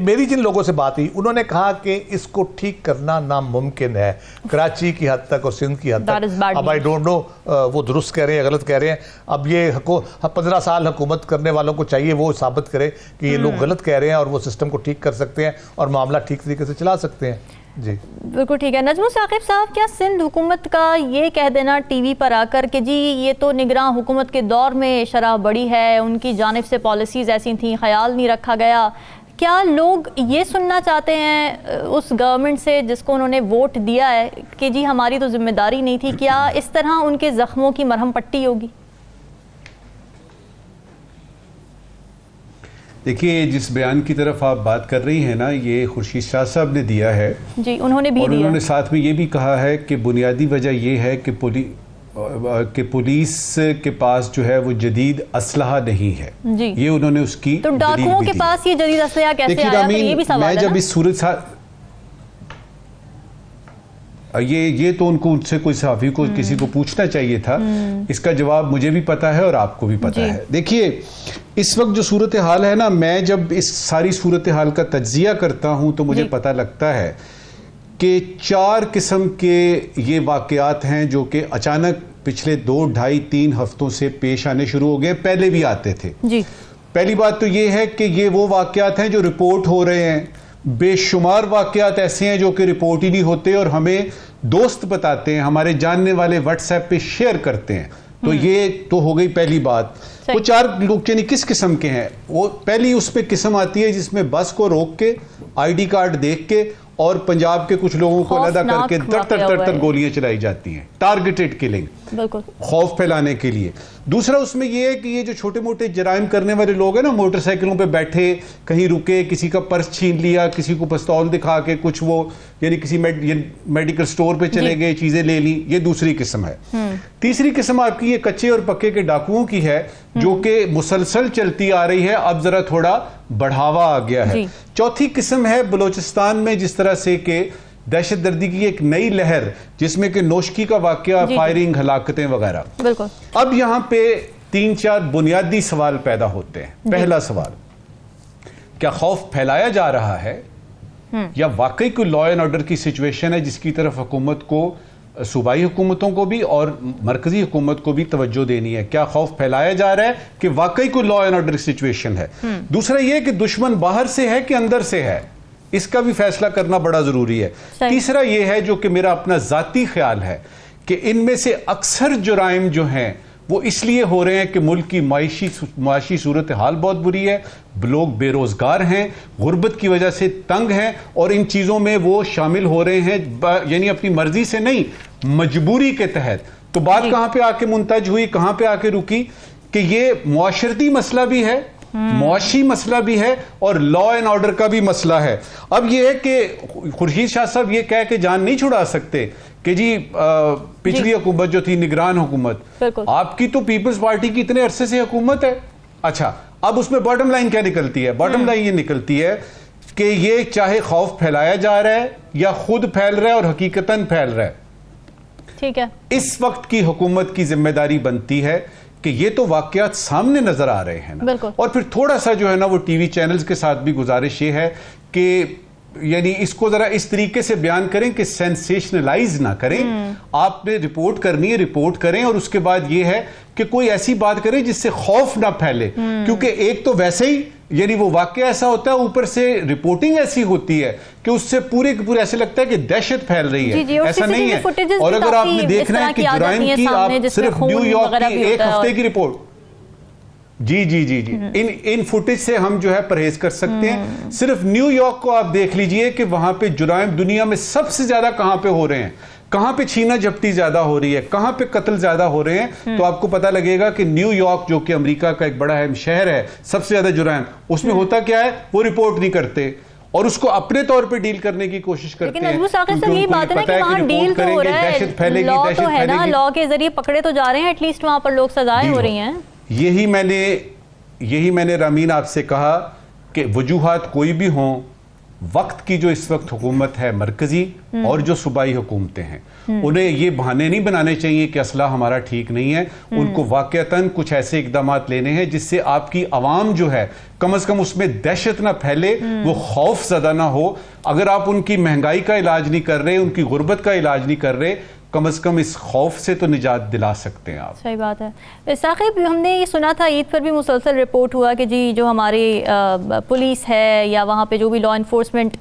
मेरी जिन लोगों से बात हुई उन्होंने कहा कि इसको ठीक करना नामुमकिन है, कराची की हद तक और सिंध की हद तक। अब आई डोंट नो वो दुरुस्त कह रहे हैं, गलत कह रहे हैं। अब ये 15 साल हुकूमत करने वालों को चाहिए वो साबित करे कि ये लोग गलत कह रहे हैं और वो सिस्टम को ठीक कर सकते हैं और मामला ठीक तरीके से चला सकते हैं। जी बिल्कुल ठीक है। नजमुल साकिब साहब, क्या सिंध हुकूमत का ये कह देना टीवी पर आकर कि जी ये तो निगरान हुकूमत के दौर में शरह बढ़ी है, उनकी जानिब से पॉलिसीज़ ऐसी थी, ख्याल नहीं रखा गया, क्या लोग ये सुनना चाहते हैं उस गवर्नमेंट से जिसको उन्होंने वोट दिया है कि जी हमारी तो जिम्मेदारी नहीं थी? क्या इस तरह उनके ज़ख्मों की मरहम पट्टी होगी? देखिए, जिस बयान की तरफ आप बात कर रही हैं ना, ये खुर्शीद शाह साहब ने दिया है जी, उन्होंने भी और दिया। उन्होंने साथ में ये भी कहा है कि बुनियादी वजह ये है कि पुलिस के पास जो है वो जदीद असलहा नहीं है जी। ये उन्होंने उसकी तो डाकुओं के पास ये जदीद असलहा कैसे आया? ये भी सवाल है। मैं जब इस सूरत ये तो उनसे कोई सहाफ़ी को किसी को पूछना चाहिए था। इसका जवाब मुझे भी पता है और आपको भी पता है। देखिए, इस वक्त जो सूरत हाल है ना, मैं जब इस सारी सूरत हाल का तज्जिया करता हूं तो मुझे पता लगता है कि 4 किस्म के ये वाक़यात हैं जो कि अचानक पिछले 2, 2.5, 3 हफ्तों से पेश आने शुरू हो गए। पहले भी आते थे जी। पहली बात तो ये है कि ये वो वाक़यात हैं जो रिपोर्ट हो रहे हैं। बेशुमार वाक़यात ऐसे हैं जो कि रिपोर्ट ही नहीं होते और हमें दोस्त बताते हैं, हमारे जानने वाले व्हाट्सएप पे शेयर करते हैं। तो ये तो हो गई पहली बात। वो 4 लोग यानी किस किस्म के हैं? वो पहली उस पे किस्म आती है जिसमें बस को रोक के, आईडी कार्ड देख के और पंजाब के कुछ लोगों को अलग करके तर गोलियां चलाई जाती हैं। टारगेटेड किलिंग, खौफ फैलाने के लिए। दूसरा उसमें यह है कि ये जो छोटे मोटे जराइम करने वाले लोग हैं ना, मोटरसाइकिलों पे बैठे, कहीं रुके, किसी का पर्स छीन लिया, किसी को पिस्तौल दिखा के कुछ वो यानी किसी मेडिकल स्टोर पे चले गए, चीजें ले ली, ये दूसरी किस्म है। तीसरी किस्म आपकी ये कच्चे और पक्के के डाकुओं की है जो कि मुसलसल चलती आ रही है, अब जरा थोड़ा बढ़ावा आ गया है। चौथी किस्म है बलोचिस्तान में जिस तरह से कि दहशत गर्दी की एक नई लहर, जिसमें कि नोशकी का वाकया, फायरिंग, हलाकतें वगैरह। बिल्कुल। अब यहां पे 3-4 बुनियादी सवाल पैदा होते हैं। पहला सवाल, क्या खौफ फैलाया जा रहा है या वाकई कोई लॉ एंड ऑर्डर की सिचुएशन है जिसकी तरफ हुकूमत को, सूबाई हुकूमतों को भी और मरकजी हुकूमत को भी तवज्जो देनी है? क्या खौफ फैलाया जा रहा है कि वाकई कोई लॉ एंड ऑर्डर सिचुएशन है? दूसरा यह कि दुश्मन बाहर से है कि अंदर से है, इसका भी फैसला करना बड़ा जरूरी है। तीसरा यह है जो कि मेरा अपना जाती ख्याल है कि इनमें से अक्सर जुराइम जो हैं वो इसलिए हो रहे हैं कि मुल्क की माशी सूरत हाल बहुत बुरी है, लोग बेरोजगार हैं, गुर्बत की वजह से तंग हैं और इन चीज़ों में वो शामिल हो रहे हैं, यानी अपनी मर्जी से नहीं, मजबूरी के तहत। तो बात कहाँ पे आके मुंतज हुई, कहाँ पे आके रुकी कि ये मुआशरती मसला भी है, मुआशी मसला भी है और लॉ एंड ऑर्डर का भी मसला है। अब यह है कि खुर्शीद शाह साहब ये कह के जान नहीं छुड़ा सकते कि जी पिछली हुकूमत जो थी निगरान हुकूमत, आपकी तो पीपल्स पार्टी की इतने अरसे से हुकूमत है। अच्छा, अब उसमें बॉटम लाइन क्या निकलती है? बॉटम लाइन ये निकलती है कि ये चाहे खौफ फैलाया जा रहा है या खुद फैल रहा है और हकीकतन फैल रहा है, ठीक है, इस वक्त की हुकूमत की जिम्मेदारी बनती है कि ये तो वाकयात सामने नजर आ रहे हैं ना, और फिर थोड़ा सा जो है ना वो टीवी चैनल्स के साथ भी गुजारिश ये है कि यानी इसको जरा इस तरीके से बयान करें कि सेंसेशनलाइज ना करें। आपने रिपोर्ट करनी है, रिपोर्ट करें, और उसके बाद ये है कि कोई ऐसी बात करें जिससे खौफ ना फैले, क्योंकि एक तो वैसे ही यानी वो वाकया ऐसा होता है, ऊपर से रिपोर्टिंग ऐसी होती है कि उससे पूरे के पूरे ऐसे लगता है कि दहशत फैल रही है। जी, ऐसा नहीं है। और अगर आपने देखना है कि जुराइम की आप सिर्फ न्यूयॉर्क की एक हफ्ते की रिपोर्ट, जी जी जी जी इन फुटेज से हम जो है परहेज कर सकते हैं। सिर्फ न्यूयॉर्क को आप देख लीजिए कि वहां पे जुराइम दुनिया में सबसे ज्यादा कहां पे हो रहे हैं, कहां पे छीना झपटी ज्यादा हो रही है, कहां पे कत्ल ज्यादा हो रहे हैं, तो आपको पता लगेगा कि न्यूयॉर्क जो कि अमेरिका का एक बड़ा अहम शहर है, सबसे ज्यादा जुराइम उसमें होता क्या है, वो रिपोर्ट नहीं करते और उसको अपने तौर पे डील करने की कोशिश करते हैं। लेकिन सर यही बात है ना कि वहाँ डील तो हो रहा है, लॉ तो है ना, लॉ के जरिए पकड़े तो जा रहे हैं, एटलीस्ट वहां पर लोग सजाएं हो रही हैं। यही मैंने रामीन आपसे कहा कि वजूहात कोई भी हों, वक्त की जो इस वक्त हुकूमत है मरकजी और जो सूबाई हुकूमतें हैं, उन्हें ये बहाने नहीं बनाने चाहिए कि असला हमारा ठीक नहीं है। उनको वाकयातन कुछ ऐसे इकदाम लेने हैं जिससे आपकी आवाम जो है कम से कम उसमें दहशत ना फैले, वो खौफ ज़दा ना हो। अगर आप उनकी महंगाई का इलाज नहीं कर रहे, उनकी गुर्बत का इलाज नहीं कर रहे, कम से कम इस खौफ से तो निजात दिला सकते हैं आप। सही बात है। साकिब, हमने ये सुना था ईद पर भी मुसलसल रिपोर्ट हुआ कि जी जो हमारी पुलिस है या वहाँ पे जो भी लॉ इन्फोर्समेंट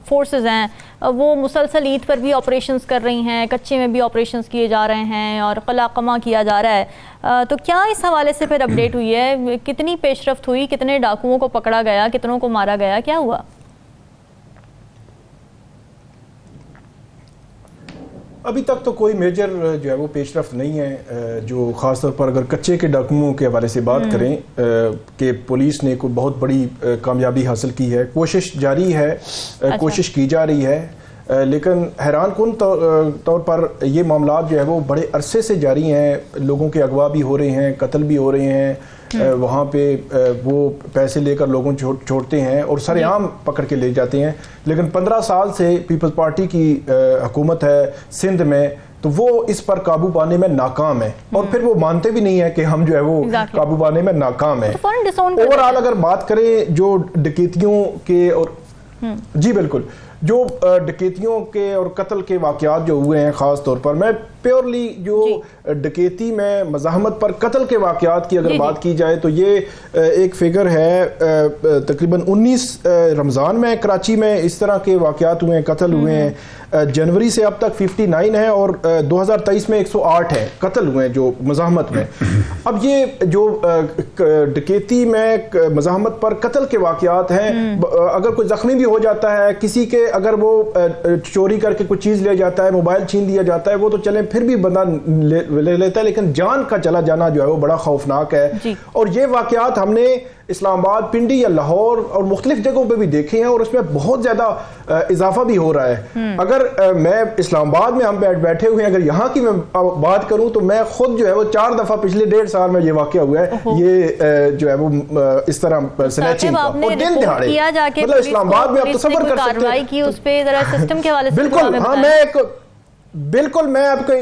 फोर्सेस हैं, वो मुसलसल ईद पर भी ऑपरेशंस कर रही हैं, कच्चे में भी ऑपरेशंस किए जा रहे हैं और कलाकमा किया जा रहा है। तो क्या इस हवाले से फिर अपडेट हुई है, कितनी पेशरफ्त हुई, कितने डाकुओं को पकड़ा गया, कितनों को मारा गया, क्या हुआ? अभी तक तो कोई मेजर जो है वो पेशरफ्त नहीं है, जो ख़ासतौर पर अगर कच्चे के डाकुओं के हवाले से बात करें कि पुलिस ने कोई बहुत बड़ी कामयाबी हासिल की है, कोशिश जारी है, कोशिश की जा रही है, लेकिन हैरान कुन तौर पर ये मामला जो है वो बड़े अरसे से जारी हैं। लोगों के अगवा भी हो रहे हैं, कत्ल भी हो रहे हैं, वहाँ पे वो पैसे लेकर लोगों छोड़ते हैं और सरेआम पकड़ के ले जाते हैं। लेकिन 15 साल से पीपल्स पार्टी की हुकूमत है सिंध में, तो वो इस पर काबू पाने में नाकाम है और फिर वो मानते भी नहीं है कि हम जो है वो काबू पाने में नाकाम है। ओवरऑल अगर बात करें जो डकैतियों के और जी बिल्कुल, जो डकैतियों के और कत्ल के वाक़यात जो हुए हैं, ख़ास तौर पर मैं प्योरली जो डकैती में मज़ाहमत पर कत्ल के वाक़यात की अगर बात की जाए तो ये एक फिगर है तकरीबन 19 रमज़ान में कराची में इस तरह के वाक़यात हुए हैं, कत्ल हुए हैं। जनवरी से अब तक 59 है और 2023 में 108 है कत्ल हुए हैं जो मज़ाहमत में। अब ये जो डकैती में मज़ाहमत पर कत्ल के वाक़यात हैं, अगर कोई ज़ख्मी भी हो जाता है, किसी के अगर वो चोरी करके कुछ चीज़ ले जाता है, मोबाइल छीन लिया जाता है, वो तो चले फिर भी बंदा ले लेता है, लेकिन जान का चला जाना जो है वो बड़ा खौफनाक है। और ये वाक़यात हमने इस्लामाबाद, पिंडी या लाहौर और मुख्तलिफ जगहों पे भी देखे हैं और उसमें बहुत ज़्यादा इजाफा भी हो रहा है। अगर मैं इस्लामाबाद में हम बैठे हुए हैं, अगर यहाँ की मैं बात करूँ तो मैं खुद जो है वो 4 दफ़ा पिछले 1.5 साल में ये वाक़या हुआ है, ये जो है वो इस तरह स्नैचिंग का और दिन दिहाड़े, मतलब इस्लामाबाद में आप तसव्वुर कर सकते हैं उस पे जरा सिस्टम के हवाले से। बिल्कुल हाँ, मैं आपको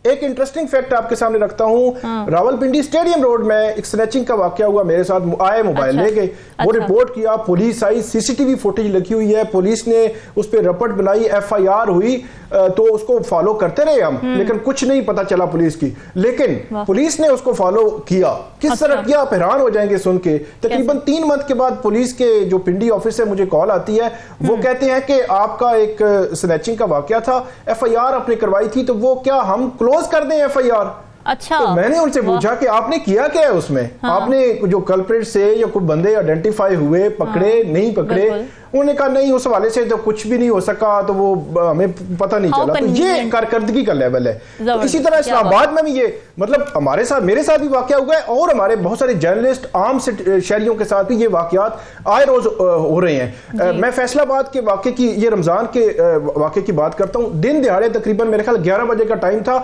एक इंटरेस्टिंग फैक्ट आपके सामने रखता हूँ। रावलपिंडी स्टेडियम रोड में एक स्नैचिंग का वाकया हुआ, मेरे साथ आए, मोबाइल ले गए, वो रिपोर्ट किया, पुलिस आई, सीसीटीवी फुटेज लगी हुई है, पुलिस ने उस पर रपट बनाई, FIR हुई, तो उसको फॉलो करते रहे हम, लेकिन कुछ नहीं पता चला पुलिस की, लेकिन पुलिस ने उसको फॉलो किया। किस तरह किया आप हैरान हो जाएंगे सुन के। तकरीबन 3 मंथ के बाद पुलिस के जो पिंडी ऑफिस से मुझे कॉल आती है, वो कहते हैं कि आपका एक स्नैचिंग का वाकया था, FIR आपने करवाई थी, तो वो क्या हम क्लोज कर दें FIR? अच्छा, तो मैंने उनसे पूछा कि आपने किया क्या है उसमें? आपने जो कल्प्रिट से या कोई बंदे आइडेंटिफाई हुए, पकड़े, नहीं पकड़े? उन्होंने कहा नहीं, उस हवाले से तो कुछ भी नहीं हो सका, तो वो हमें पता नहीं चला। तो ये कारकर्दगी का लेवल है। तो इसी तरह इस्लामाबाद में भी ये, मतलब हमारे साथ, मेरे साथ भी वाकया हुआ है और हमारे बहुत सारे जर्नलिस्ट, आम शहरियों के साथ भी ये वाकयात आए रोज हो रहे हैं। मैं फैसलाबाद के वाकये की, ये रमजान के वाकये की बात करता हूँ। दिन दिहाड़े तकरीबन मेरे ख्याल 11 बजे का टाइम था,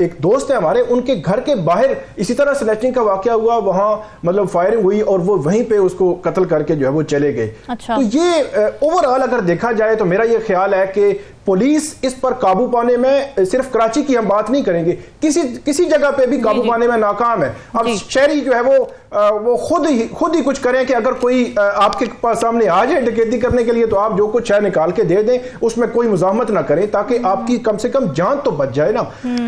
एक दोस्त है हमारे, उनके घर के बाहर इसी तरह स्नैचिंग का वाकया हुआ, वहां मतलब फायरिंग हुई और वो वहीं पे उसको कत्ल करके जो है वो चले गए। तो ये ओवरऑल अगर देखा जाए तो मेरा ये ख्याल है कि पुलिस इस पर काबू पाने में, सिर्फ कराची की हम बात नहीं करेंगे, किसी जगह पे भी काबू पाने में नाकाम है। अब शहरी जो है वो खुद ही कुछ करें कि अगर कोई आपके पास सामने आ जाए डकैती करने के लिए तो आप जो कुछ है निकाल के दे दें, उसमें कोई मुजाहमत ना करें ताकि आपकी कम से कम जान तो बच जाए ना।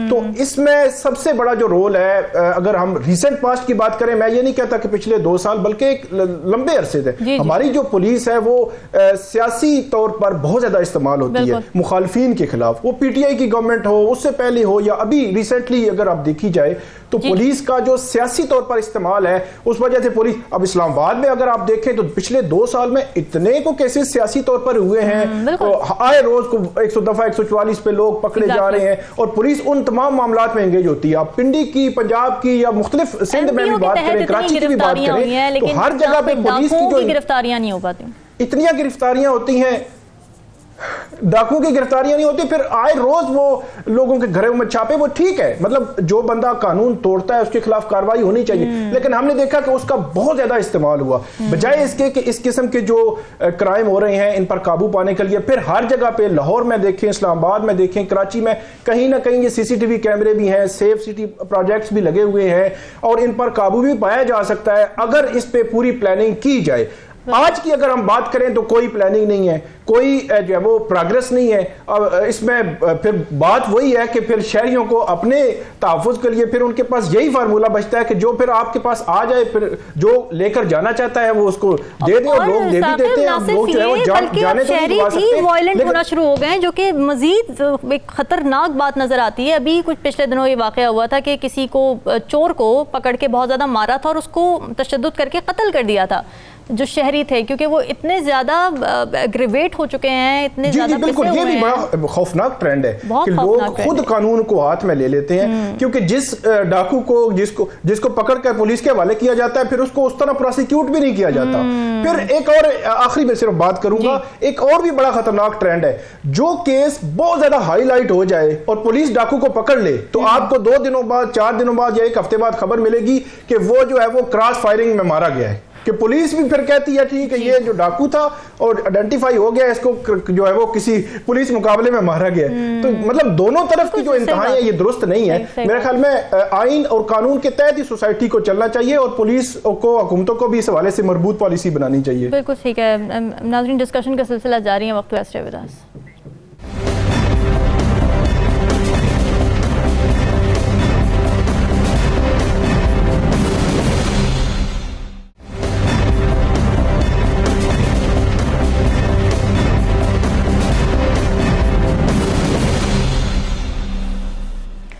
तो इसमें सबसे बड़ा जो रोल है, अगर हम रिसेंट पास्ट की बात करें, मैं ये नहीं कहता कि पिछले 2 साल बल्कि एक लंबे अरसे से हमारी जो पुलिस है वो सियासी तौर पर बहुत ज्यादा इस्तेमाल होती है मुखालफिन के खिलाफ, वो पीटीआई की गवर्नमेंट हो, उससे पहले हो या अभी रिसेंटली अगर आप देखी जाए तो पुलिस का जो सियासी तौर पर इस्तेमाल है उस वजह से पुलिस, अब इस्लामाबाद में अगर आप देखें तो पिछले 2 साल में इतने को केसेस सियासी तौर पर हुए हैं, तो आए रोज को 100 दफा 144 पे लोग पकड़े जा रहे हैं और पुलिस उन तमाम मामलात में एंगेज होती है। आप पिंडी की, पंजाब की या मुख्तलिफ सिंध में भी बात करें, कराची की भी बात करें, तो हर जगह पे पुलिस की जो गिरफ्तारियां नहीं हो पाती, इतनी गिरफ्तारियां होती हैं, डाकुओं की गिरफ्तारियां नहीं होती, फिर आए रोज वो लोगों के घरों में छापे। वो ठीक है, मतलब जो बंदा कानून तोड़ता है उसके खिलाफ कार्रवाई होनी चाहिए, लेकिन हमने देखा कि उसका बहुत ज्यादा इस्तेमाल हुआ, बजाय इसके कि इस किस्म के जो क्राइम हो रहे हैं इन पर काबू पाने के लिए फिर हर जगह पे, लाहौर में देखें, इस्लामाबाद में देखें, कराची में कहीं ना कहीं ये सीसीटीवी कैमरे भी हैं, सेफ सिटी प्रोजेक्ट्स भी लगे हुए हैं और इन पर काबू भी पाया जा सकता है अगर इस पे पूरी प्लानिंग की जाए। आज की अगर हम बात करें तो कोई प्लानिंग नहीं है, कोई जो है वो प्रोग्रेस नहीं है। अब इसमें फिर बात वही है कि फिर शहरियों को अपने तहफ़्फ़ुज़ के लिए फिर उनके पास यही फार्मूला बचता है कि जो फिर आपके पास आ जाए, फिर जो लेकर जाना चाहता है वो उसको दे दे, और लोग दे भी देते हैं। अब लोग जो है वो जाने तो नहीं दबा सकते, वायलेंट होना शुरू हो गए हैं, जो कि मजीद एक खतरनाक बात नजर आती है। अभी कुछ पिछले दिनों ये वाक़या हुआ था कि किसी को, चोर को पकड़ के बहुत ज़्यादा मारा था और उसको तशद्दुद करके कत्ल कर दिया था जो शहरी थे, क्योंकि वो इतने ज्यादा एग्रीवेट हो चुके हैं, इतने ज्यादा बिल्कुल, ये भी बड़ा खौफनाक ट्रेंड है कि लोग खुद कानून को हाथ में ले लेते हैं, क्योंकि जिस डाकू को जिसको पकड़ कर पुलिस के हवाले किया जाता है फिर उसको उस तरह प्रोसिक्यूट भी नहीं किया जाता। फिर एक और आखिरी में सिर्फ बात करूंगा, एक और भी बड़ा खतरनाक ट्रेंड है, जो केस बहुत ज्यादा हाईलाइट हो जाए और पुलिस डाकू को पकड़ ले तो आपको 2 दिनों बाद, 4 दिनों बाद या 1 हफ्ते बाद खबर मिलेगी कि वो जो है वो क्रॉस फायरिंग में मारा गया है, कि पुलिस भी फिर कहती है ठीक है ये जो डाकू था और आइडेंटिफाई हो गया, इसको जो है वो किसी पुलिस मुकाबले में मारा गया। तो मतलब दोनों तरफ की जो इंतहाएं है ये दुरुस्त नहीं है। मेरे ख्याल में आइन और कानून के तहत ही सोसाइटी को चलना चाहिए और पुलिस को, हुकूमतों को भी इस हवाले से मजबूत पॉलिसी बनानी चाहिए। बिल्कुल ठीक है। नाज़रीन, डिस्कशन का सिलसिला जारी है, वक्त waste with us.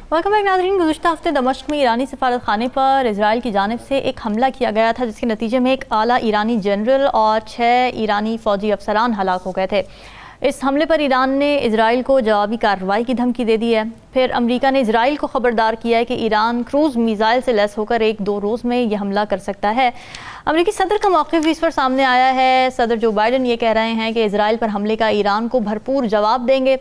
Welcome back नाज़रीन। गुज़िश्ता हफ्ते दमिश्क में ईरानी सफारत खाने पर इजराइल की जानिब से एक हमला किया गया था, जिसके नतीजे में एक आला ईरानी जनरल और 6 ईरानी फ़ौजी अफसरान हलाक हो गए थे। इस हमले पर ईरान ने इजराइल को जवाबी कार्रवाई की धमकी दे दी है। फिर अमेरिका ने इजराइल को खबरदार किया है कि ईरान क्रूज़ मिसाइल से लैस होकर 1-2 रोज़ में यह हमला कर सकता है। अमेरिकी सदर का मौक़िफ़ भी इस पर सामने आया है। सदर जो बाइडन ये कह रहे हैं कि इजराइल पर हमले का ईरान को भरपूर जवाब देंगे।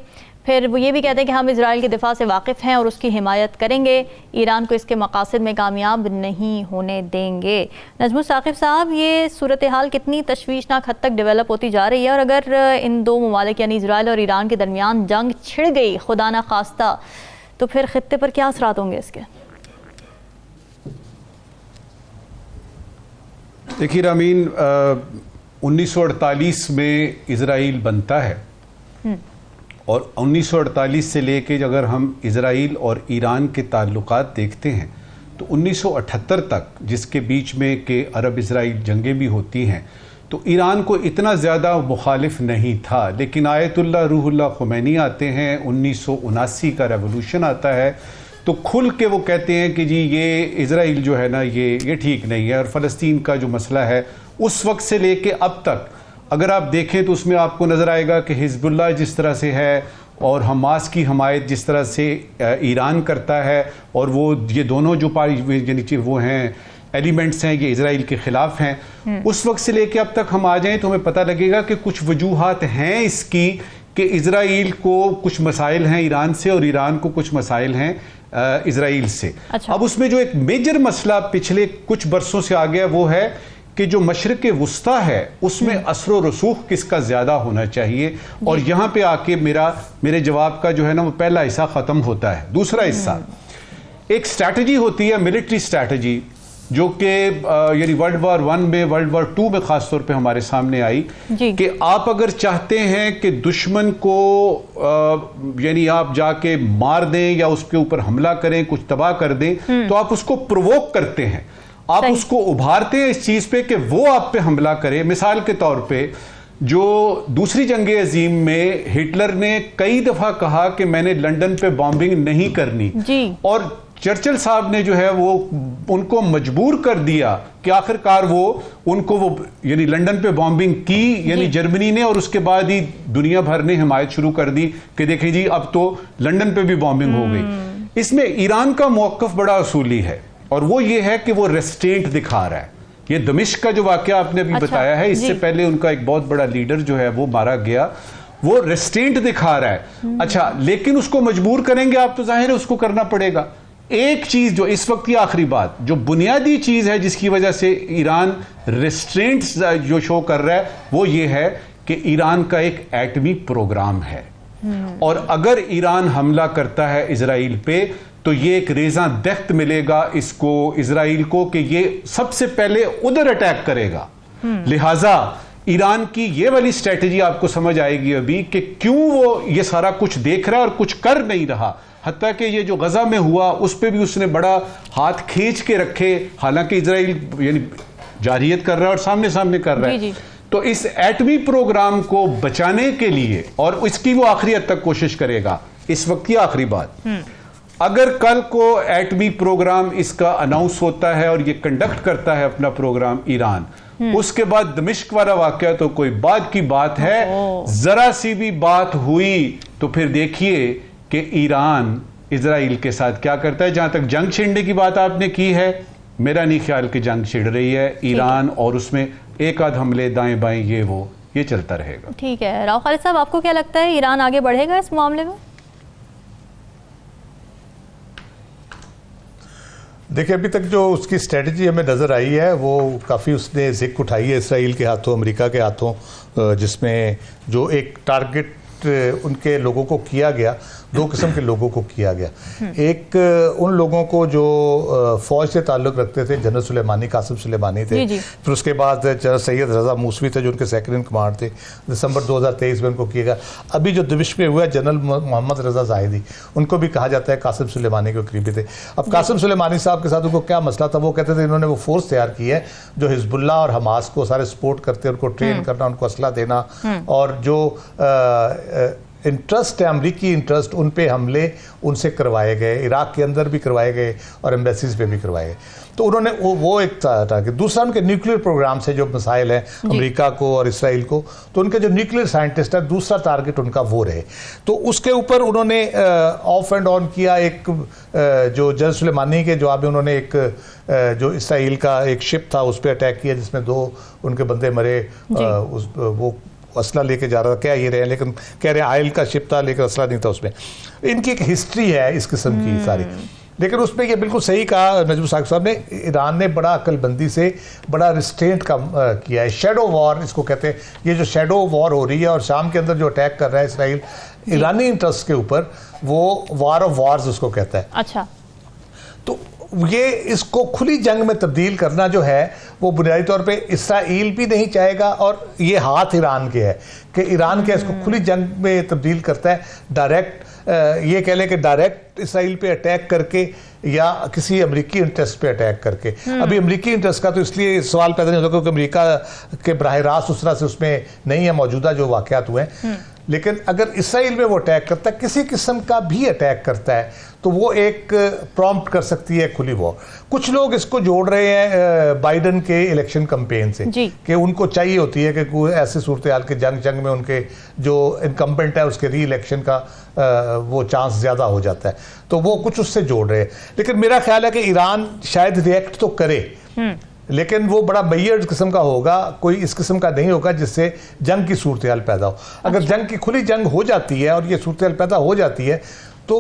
फिर वो ये भी कहते हैं कि हम इजराइल के दिफा से वाकिफ़ हैं और उसकी हिमायत करेंगे, ईरान को इसके मकासद में कामयाब नहीं होने देंगे। नजमुल साकिब साहब, ये सूरत हाल कितनी तशवीशनाक हद तक डेवलप होती जा रही है, और अगर इन 2 ममालिक यानी इजराइल और ईरान के दरमियान जंग छिड़ गई खुदा ना खास्ता, तो फिर खित्ते पर क्या असरात होंगे इसके? देखिए रामीन, 1948 में इजराइल बनता है और 1948 से लेके अगर हम इजराइल और ईरान के ताल्लुकात देखते हैं तो 1978 तक, जिसके बीच में के अरब इजराइल जंगें भी होती हैं, तो ईरान को इतना ज़्यादा मुखालिफ नहीं था। लेकिन आयतुल्लाह रूहुल्लाह ख़ुमैनी आते हैं, 1979 का रेवोल्यूशन आता है, तो खुल के वो कहते हैं कि जी ये इजराइल जो है ना ये ठीक नहीं है। और फ़लस्तीन का जो मसला है उस वक्त से लेके अब तक अगर आप देखें तो उसमें आपको नज़र आएगा कि हिज़्बुल्लाह जिस तरह से है और हमास की हमायत जिस तरह से ईरान करता है, और वो ये दोनों जो यानी वो हैं एलिमेंट्स हैं ये इजराइल के ख़िलाफ़ हैं। उस वक्त से लेके अब तक हम आ जाएं तो हमें पता लगेगा कि कुछ वजूहात हैं इसकी कि इजराइल को कुछ मसाइल हैं ईरान से और ईरान को कुछ मसाइल हैं इजराइल से। अच्छा। अब उसमें जो एक मेजर मसला पिछले कुछ बरसों से आ गया वो है कि जो मशरिक़ वुस्ता है उसमें असर रसूख किसका ज़्यादा होना चाहिए, और यहाँ पे आके मेरे जवाब का जो है ना वो पहला हिस्सा ख़त्म होता है। दूसरा हिस्सा, एक स्ट्रैटेजी होती है, मिलिट्री स्ट्रैटेजी, जो कि यानी वर्ल्ड वॉर 1 में, वर्ल्ड वॉर 2 में ख़ास तौर पे हमारे सामने आई कि आप अगर चाहते हैं कि दुश्मन को यानी आप जाके मार दें या उसके ऊपर हमला करें, कुछ तबाह कर दें, तो आप उसको प्रोवोक करते हैं, आप उसको उभारते हैं इस चीज़ पे कि वो आप पे हमला करे। मिसाल के तौर पे जो दूसरी जंग अजीम में हिटलर ने कई दफ़ा कहा कि मैंने लंदन पे बॉम्बिंग नहीं करनी, और चर्चिल साहब ने जो है वो उनको मजबूर कर दिया कि आखिरकार वो यानी लंदन पे बॉम्बिंग की, यानी जर्मनी ने, और उसके बाद ही दुनिया भर ने हिमायत शुरू कर दी कि देखिए जी अब तो लंदन पे भी बॉम्बिंग हो गई। इसमें ईरान का मौक़िफ़ बड़ा असूली है, और वो ये है कि वो रेस्ट्रेंट दिखा रहा है। ये दमिश्क का जो वाक़या आपने अभी बताया है, इससे पहले उनका एक बहुत बड़ा लीडर जो है वो मारा गया, वो रेस्ट्रेंट दिखा रहा है। अच्छा, लेकिन उसको मजबूर करेंगे आप तो जाहिर है उसको करना पड़ेगा। एक चीज जो इस वक्त की आखिरी बात, जो बुनियादी चीज है जिसकी वजह से ईरान रेस्ट्रेंट जो शो कर रहा है, वो ये है कि ईरान का एक एटमी प्रोग्राम है, और अगर ईरान हमला करता है इजराइल पे तो ये एक रेज़ा दख्त मिलेगा इसको, इजराइल को, कि ये सबसे पहले उधर अटैक करेगा। लिहाजा ईरान की ये वाली स्ट्रेटजी आपको समझ आएगी अभी कि क्यों वो ये सारा कुछ देख रहा है और कुछ कर नहीं रहा। हत्ता कि ये जो गजा में हुआ उस पर भी उसने बड़ा हाथ खींच के रखे, हालांकि इजराइल यानी जारियत कर रहा है और सामने सामने कर रहा है। तो इस एटमी प्रोग्राम को बचाने के लिए, और इसकी वो आखिरी हद तक कोशिश करेगा। इस वक्त की आखिरी बात, अगर कल को एटमी प्रोग्राम इसका अनाउंस होता है और ये कंडक्ट करता है अपना प्रोग्राम ईरान, उसके बाद दमिश्क वाला वाकया तो कोई बाद की बात है। जरा सी भी बात हुई तो फिर देखिए कि ईरान इजराइल के साथ क्या करता है। जहां तक जंग छिड़ने की बात आपने की है, मेरा नहीं ख्याल कि जंग छिड़ रही है ईरान, और उसमें एक आध हमले दाएं बाएं ये चलता रहेगा। ठीक है, राव खालिद साहब, आपको क्या लगता है ईरान आगे बढ़ेगा इस मामले में? देखिए, अभी तक जो उसकी स्ट्रेटजी हमें नज़र आई है वो काफ़ी उसने जिक उठाई है इसराइल के हाथों, अमेरिका के हाथों, जिसमें जो एक टारगेट उनके लोगों को किया गया, दो किस्म के लोगों को किया गया। एक उन लोगों को जो फ़ौज से ताल्लुक़ रखते थे, जनरल सुलेमानी, कासिम सुलेमानी थे, फिर उसके बाद जनरल सैयद रज़ा मूसवी थे जो उनके सेकंड इन कमांड थे, दिसंबर 2023 में उनको किया गया। अभी जो दमिश्क में हुआ जनरल मोहम्मद रज़ा ज़ाहिदी, उनको भी कहा जाता है कासिम सुलेमानी के करीबी थे। अब कासिम सुलेमानी साहब के साथ उनको क्या मसला था, वो कहते थे इन्होंने वो फोर्स तैयार की है जो हिजबुल्लाह और हमास को सारे सपोर्ट करते हैं, उनको ट्रेन करना, उनको असला देना, और जो इंटरेस्ट है, अमरीकी इंटरेस्ट, उन पे हमले उनसे करवाए गए, इराक के अंदर भी करवाए गए और एम्बेसीज पे भी करवाए गए। तो उन्होंने वो एक टारगेट। दूसरा, उनके न्यूक्लियर प्रोग्राम से जो मसाइल हैं अमेरिका को और इसराइल को, तो उनके जो न्यूक्लियर साइंटिस्ट है, दूसरा टारगेट उनका वो रहे। तो उसके ऊपर उन्होंने ऑफ एंड ऑन किया। एक जो जनरल सुलेमानी के जवाब में उन्होंने एक जो इसराइल का एक शिप था उस पर अटैक किया जिसमें 2 उनके बंदे मरे। वो असला लेके जा रहा था, कह ये रहे हैं, लेकिन कह रहे हैं आयल का शिप था लेकिन असला नहीं था उसमें। इनकी एक हिस्ट्री है इस किस्म की सारी। लेकिन उसमें ये बिल्कुल सही कहा नजम साकिब साहब ने, ईरान ने बड़ा अक्लबंदी से बड़ा रिस्ट्रेंट का किया है। शेडो वॉर इसको कहते हैं। ये जो शेडो वॉर हो रही है और शाम के अंदर जो अटैक कर रहा है इसराइल ईरानी इंटरेस्ट के ऊपर, वो वार ऑफ वार्स उसको कहता है। अच्छा, तो ये इसको खुली जंग में तब्दील करना जो है वो बुनियादी तौर पे इसराइल भी नहीं चाहेगा, और ये हाथ ईरान के है कि ईरान के इसको खुली जंग में तब्दील करता है। डायरेक्ट ये कह लें कि डायरेक्ट इसराइल पे अटैक करके या किसी अमेरिकी इंटरेस्ट पे अटैक करके। अभी अमेरिकी इंटरेस्ट का तो इसलिए सवाल पैदा नहीं होता क्योंकि अमेरिका के बराह रास्त उस तरह से उसमें नहीं है मौजूदा जो वाक़यात हुए हैं। लेकिन अगर इसराइल में वो अटैक करता है, किसी किस्म का भी अटैक करता है, तो वो एक प्रॉम्प्ट कर सकती है खुली वॉर। कुछ लोग इसको जोड़ रहे हैं बाइडन के इलेक्शन कैंपेन से कि उनको चाहिए होती है कि कोई ऐसी सूरत हाल के जंग में उनके जो इनकम्बेंट है उसके री इलेक्शन का वो चांस ज़्यादा हो जाता है, तो वो कुछ उससे जोड़ रहे हैं। लेकिन मेरा ख्याल है कि ईरान शायद रिएक्ट तो करे, लेकिन वो बड़ा बैयर्ड किस्म का होगा, कोई इस किस्म का नहीं होगा जिससे जंग की सूरत हाल पैदा हो। अगर जंग की खुली जंग हो जाती है और ये सूरत हाल पैदा हो जाती है तो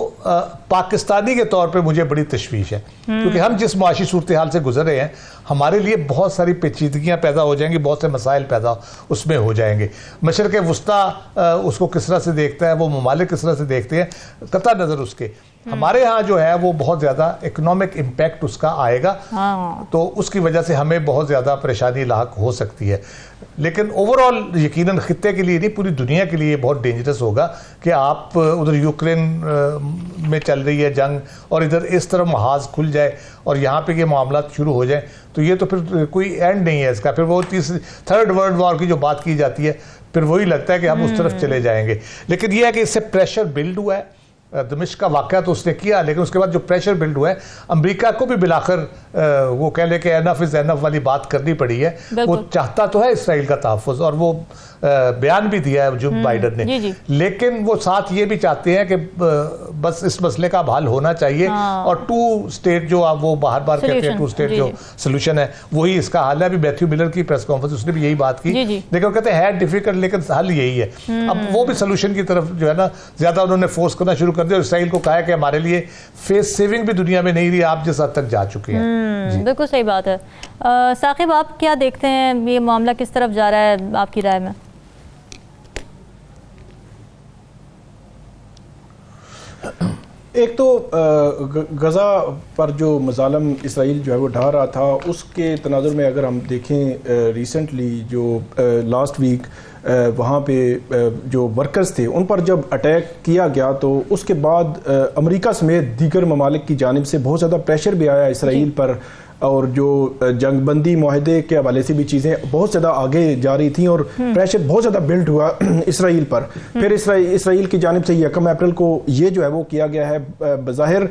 पाकिस्तानी के तौर पे मुझे बड़ी तशवीश है, क्योंकि हम जिस माशी सूरत हाल से गुजर रहे हैं हमारे लिए बहुत सारी पेचीदगियाँ पैदा हो जाएंगी, बहुत से मसाइल पैदा उसमें हो जाएंगे। मशरक़ वुस्ता उसको किस तरह से देखता है, वो ममालिक किस तरह से देखते हैं, कतई नज़र उसके हमारे यहाँ जो है वो बहुत ज़्यादा इकोनॉमिक इम्पैक्ट उसका आएगा। तो उसकी वजह से हमें बहुत ज़्यादा परेशानी लाहक हो सकती है। लेकिन ओवरऑल यकीनन खित्ते के लिए नहीं, पूरी दुनिया के लिए बहुत डेंजरस होगा कि आप उधर यूक्रेन में चल रही है जंग और इधर इस तरफ महाज खुल जाए और यहाँ पे ये मामला शुरू हो जाए, तो ये तो फिर कोई एंड नहीं है इसका। फिर वो थर्ड वर्ल्ड वॉर की जो बात की जाती है, फिर वही लगता है कि हम उस तरफ चले जाएंगे। लेकिन यह है कि इससे प्रेशर बिल्ड हुआ है। दमिश्क का वाक़या तो उसने किया, लेकिन उसके बाद जो प्रेशर बिल्ड हुआ है, अमेरिका को भी बिलाकर वो कह ले कि एनफ इज़ एनफ वाली बात करनी पड़ी है। वो चाहता तो है इसराइल का तहफ़्फ़ुज़ और वो बयान भी दिया है जो बाइडन ने, लेकिन वो साथ ये भी चाहते हैं कि बस इस मसले का हल होना चाहिए और टू स्टेट जो आप वो बार बार कहते हैं, टू स्टेट जो सोल्यूशन है वही इसका हल है। अभी मैथ्यू मिलर की प्रेस कॉन्फ्रेंस उसने भी यही बात की, लेकिन वो कहते हैं डिफिकल्ट, लेकिन हल यही है। अब वो भी सोल्यूशन की तरफ जो है ना ज़्यादा उन्होंने फोर्स करना शुरू कर दिया और इसराइल को कहा है कि हमारे लिए फेस सेविंग भी दुनिया में नहीं रही, आप जिस हद तक जा चुके हैं। बिल्कुल सही बात है। साकिब, आप क्या देखते हैं, ये मामला किस तरफ जा रहा है आपकी राय में? एक तो गज़ा पर जो मज़ालम इसराइल जो है वो ढा रहा था, उसके तनाजुर में अगर हम देखें रिसेंटली जो लास्ट वीक वहाँ पे जो वर्कर्स थे उन पर जब अटैक किया गया, तो उसके बाद अमेरिका समेत दीगर ममालिक की जानिब से बहुत ज़्यादा प्रेशर भी आया इसराइल पर, और जो जंगबंदी माहदे के हवाले से भी चीज़ें बहुत ज़्यादा आगे जा रही थी और प्रेशर बहुत ज़्यादा बिल्ड हुआ इसराइल पर। फिर इसराइल की जानिब से 1 अप्रैल को ये जो है वो किया गया है, बज़ाहिर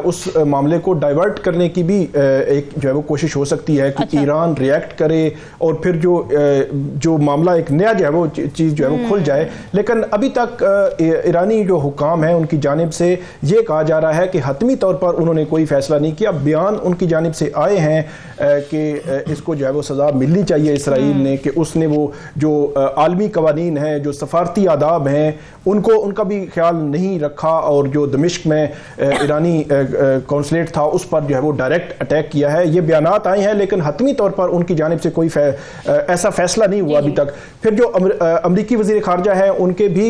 उस मामले को डाइवर्ट करने की भी एक जो है वो कोशिश हो सकती है कि ईरान रिएक्ट करे और फिर जो मामला एक नया जो है वो चीज़ जो है वो खुल जाए। लेकिन अभी तक ईरानी जो हुकाम है उनकी जानिब से ये कहा जा रहा है कि हतमी तौर पर उन्होंने कोई फैसला नहीं किया। बयान उनकी जानिब से आए हैं कि इसको जो है वो सज़ा मिलनी चाहिए इसराइल ने, कि उसने वो जो आलमी कवानीन हैं, जो सफारती आदाब हैं, उनका भी ख्याल नहीं रखा और जो दमिश्क में ईरानी कौंसलेट था उस पर जो है वो डायरेक्ट अटैक किया है। ये बयानात आए हैं, लेकिन हतमी तौर पर उनकी जानिब से कोई ऐसा फैसला नहीं हुआ अभी तक। फिर जो अमरीकी वज़ीर ख़ारजा हैं उनके भी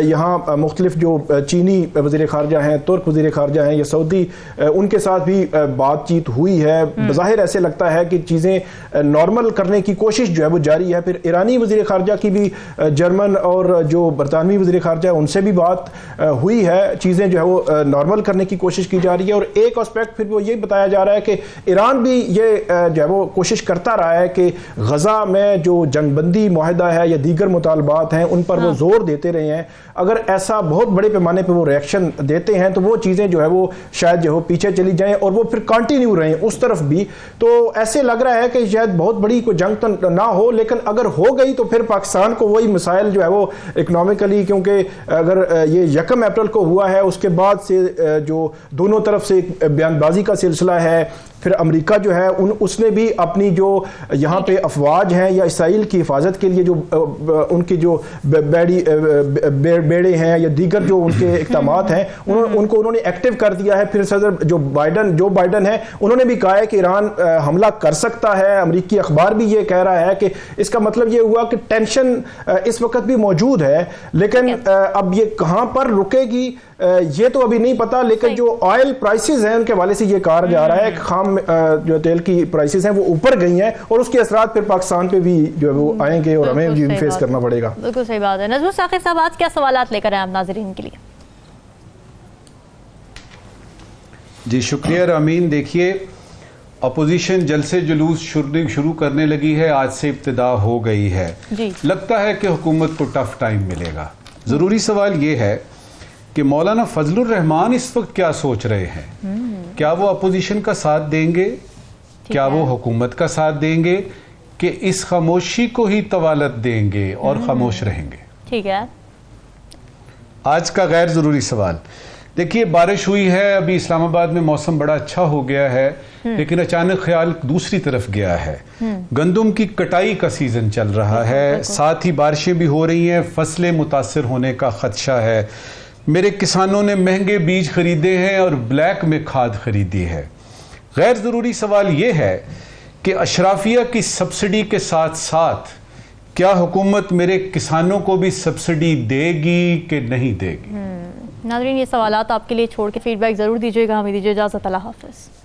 यहाँ मुख्तलिफ जो चीनी वज़ीर ख़ारजा हैं, तुर्क वज़ीर ख़ारजा हैं या सऊदी, उनके साथ भी बातचीत हुई है। बज़ाहिर ऐसे लगता है कि चीज़ें नॉर्मल करने की कोशिश जो है वो जारी है। फिर ईरानी वज़ीर ख़ारजा की भी जर्मन और जो बरतानवी वज़ीर ख़ारजा है उनसे भी बात हुई है, चीज़ें जो है वो नॉर्मल करने की कोशिश की जा रही है। और एक एस्पेक्ट फिर वो ये बताया जा रहा है कि ईरान भी ये जो है वो कोशिश करता रहा है कि गज़ा में जो जंगबंदी मुआहदा है या दीगर मुतालबात हैं उन पर वो जोर देते रहे हैं। अगर ऐसा बहुत बड़े पैमाने पर वो रिएक्शन देते हैं तो वो चीज़ें जो है वो शायद जो हो पीछे चली जाएं और वो फिर कंटिन्यू रहें उस तरफ भी। तो ऐसे लग रहा है कि शायद बहुत बड़ी कोई जंग तो ना हो, लेकिन अगर हो गई तो फिर पाकिस्तान को वही मसाइल जो है वो इकनॉमिकली, क्योंकि अगर ये 1 अप्रैल को हुआ है उसके बाद से जो दोनों तरफ से बयानबाजी का सिलसिला है, फिर अमेरिका जो है उसने भी अपनी जो यहाँ पे अफवाज हैं या इसराइल की हिफाजत के लिए जो उनके जो बेड़े हैं या दीगर जो उनके इक़दामात हैं उनको उन्होंने एक्टिव कर दिया है। फिर सदर जो बाइडन है उन्होंने भी कहा है कि ईरान हमला कर सकता है। अमेरिकी अखबार भी ये कह रहा है कि इसका मतलब ये हुआ कि टेंशन इस वक्त भी मौजूद है, लेकिन अब ये कहाँ पर रुकेगी ये तो अभी नहीं पता। लेकिन जो ऑयल प्राइसेस हैं उनके हवाले से ये कहा जा रहा है कि खाम जो तेल की प्राइसेस हैं वो ऊपर गई हैं और उसके असरात फिर पाकिस्तान पे भी जो है वो आएंगे और हमें भी फेस करना पड़ेगा। बिल्कुल सही बात है। नज़मुल साकिब साहब, आज क्या सवालात लेकर आए आप नाज़रीन के लिए? जी शुक्रिया रामीन। देखिए, अपोजिशन जलसे जुलूस शुरू करने लगी है, आज से इब्तिदा हो गई है जी। लगता है कि हुकूमत को टफ टाइम मिलेगा। ज़रूरी सवाल ये है कि मौलाना फजलुर रहमान इस वक्त क्या सोच रहे हैं? क्या वो अपोजिशन का साथ देंगे? क्या वो हुकूमत का साथ देंगे कि इस खामोशी को ही तवालत देंगे और खामोश रहेंगे? ठीक है, आज का गैर ज़रूरी सवाल। देखिए, बारिश हुई है, अभी इस्लामाबाद में मौसम बड़ा अच्छा हो गया है, लेकिन अचानक ख्याल दूसरी तरफ गया है। गंदम की कटाई का सीज़न चल रहा है, साथ ही बारिशें भी हो रही हैं, फसलें मुतासर होने का खदशा है। मेरे किसानों ने महंगे बीज खरीदे हैं और ब्लैक में खाद खरीदी है। गैर ज़रूरी सवाल ये है कि अशराफिया की सब्सिडी के साथ साथ क्या हुकूमत मेरे किसानों को भी सब्सिडी देगी कि नहीं देगी। नाज़रीन, ये सवालात आपके लिए छोड़ के फीडबैक ज़रूर दीजिएगा। हमें दीजिए इजाज़त। अल्लाह हाफ़िज़।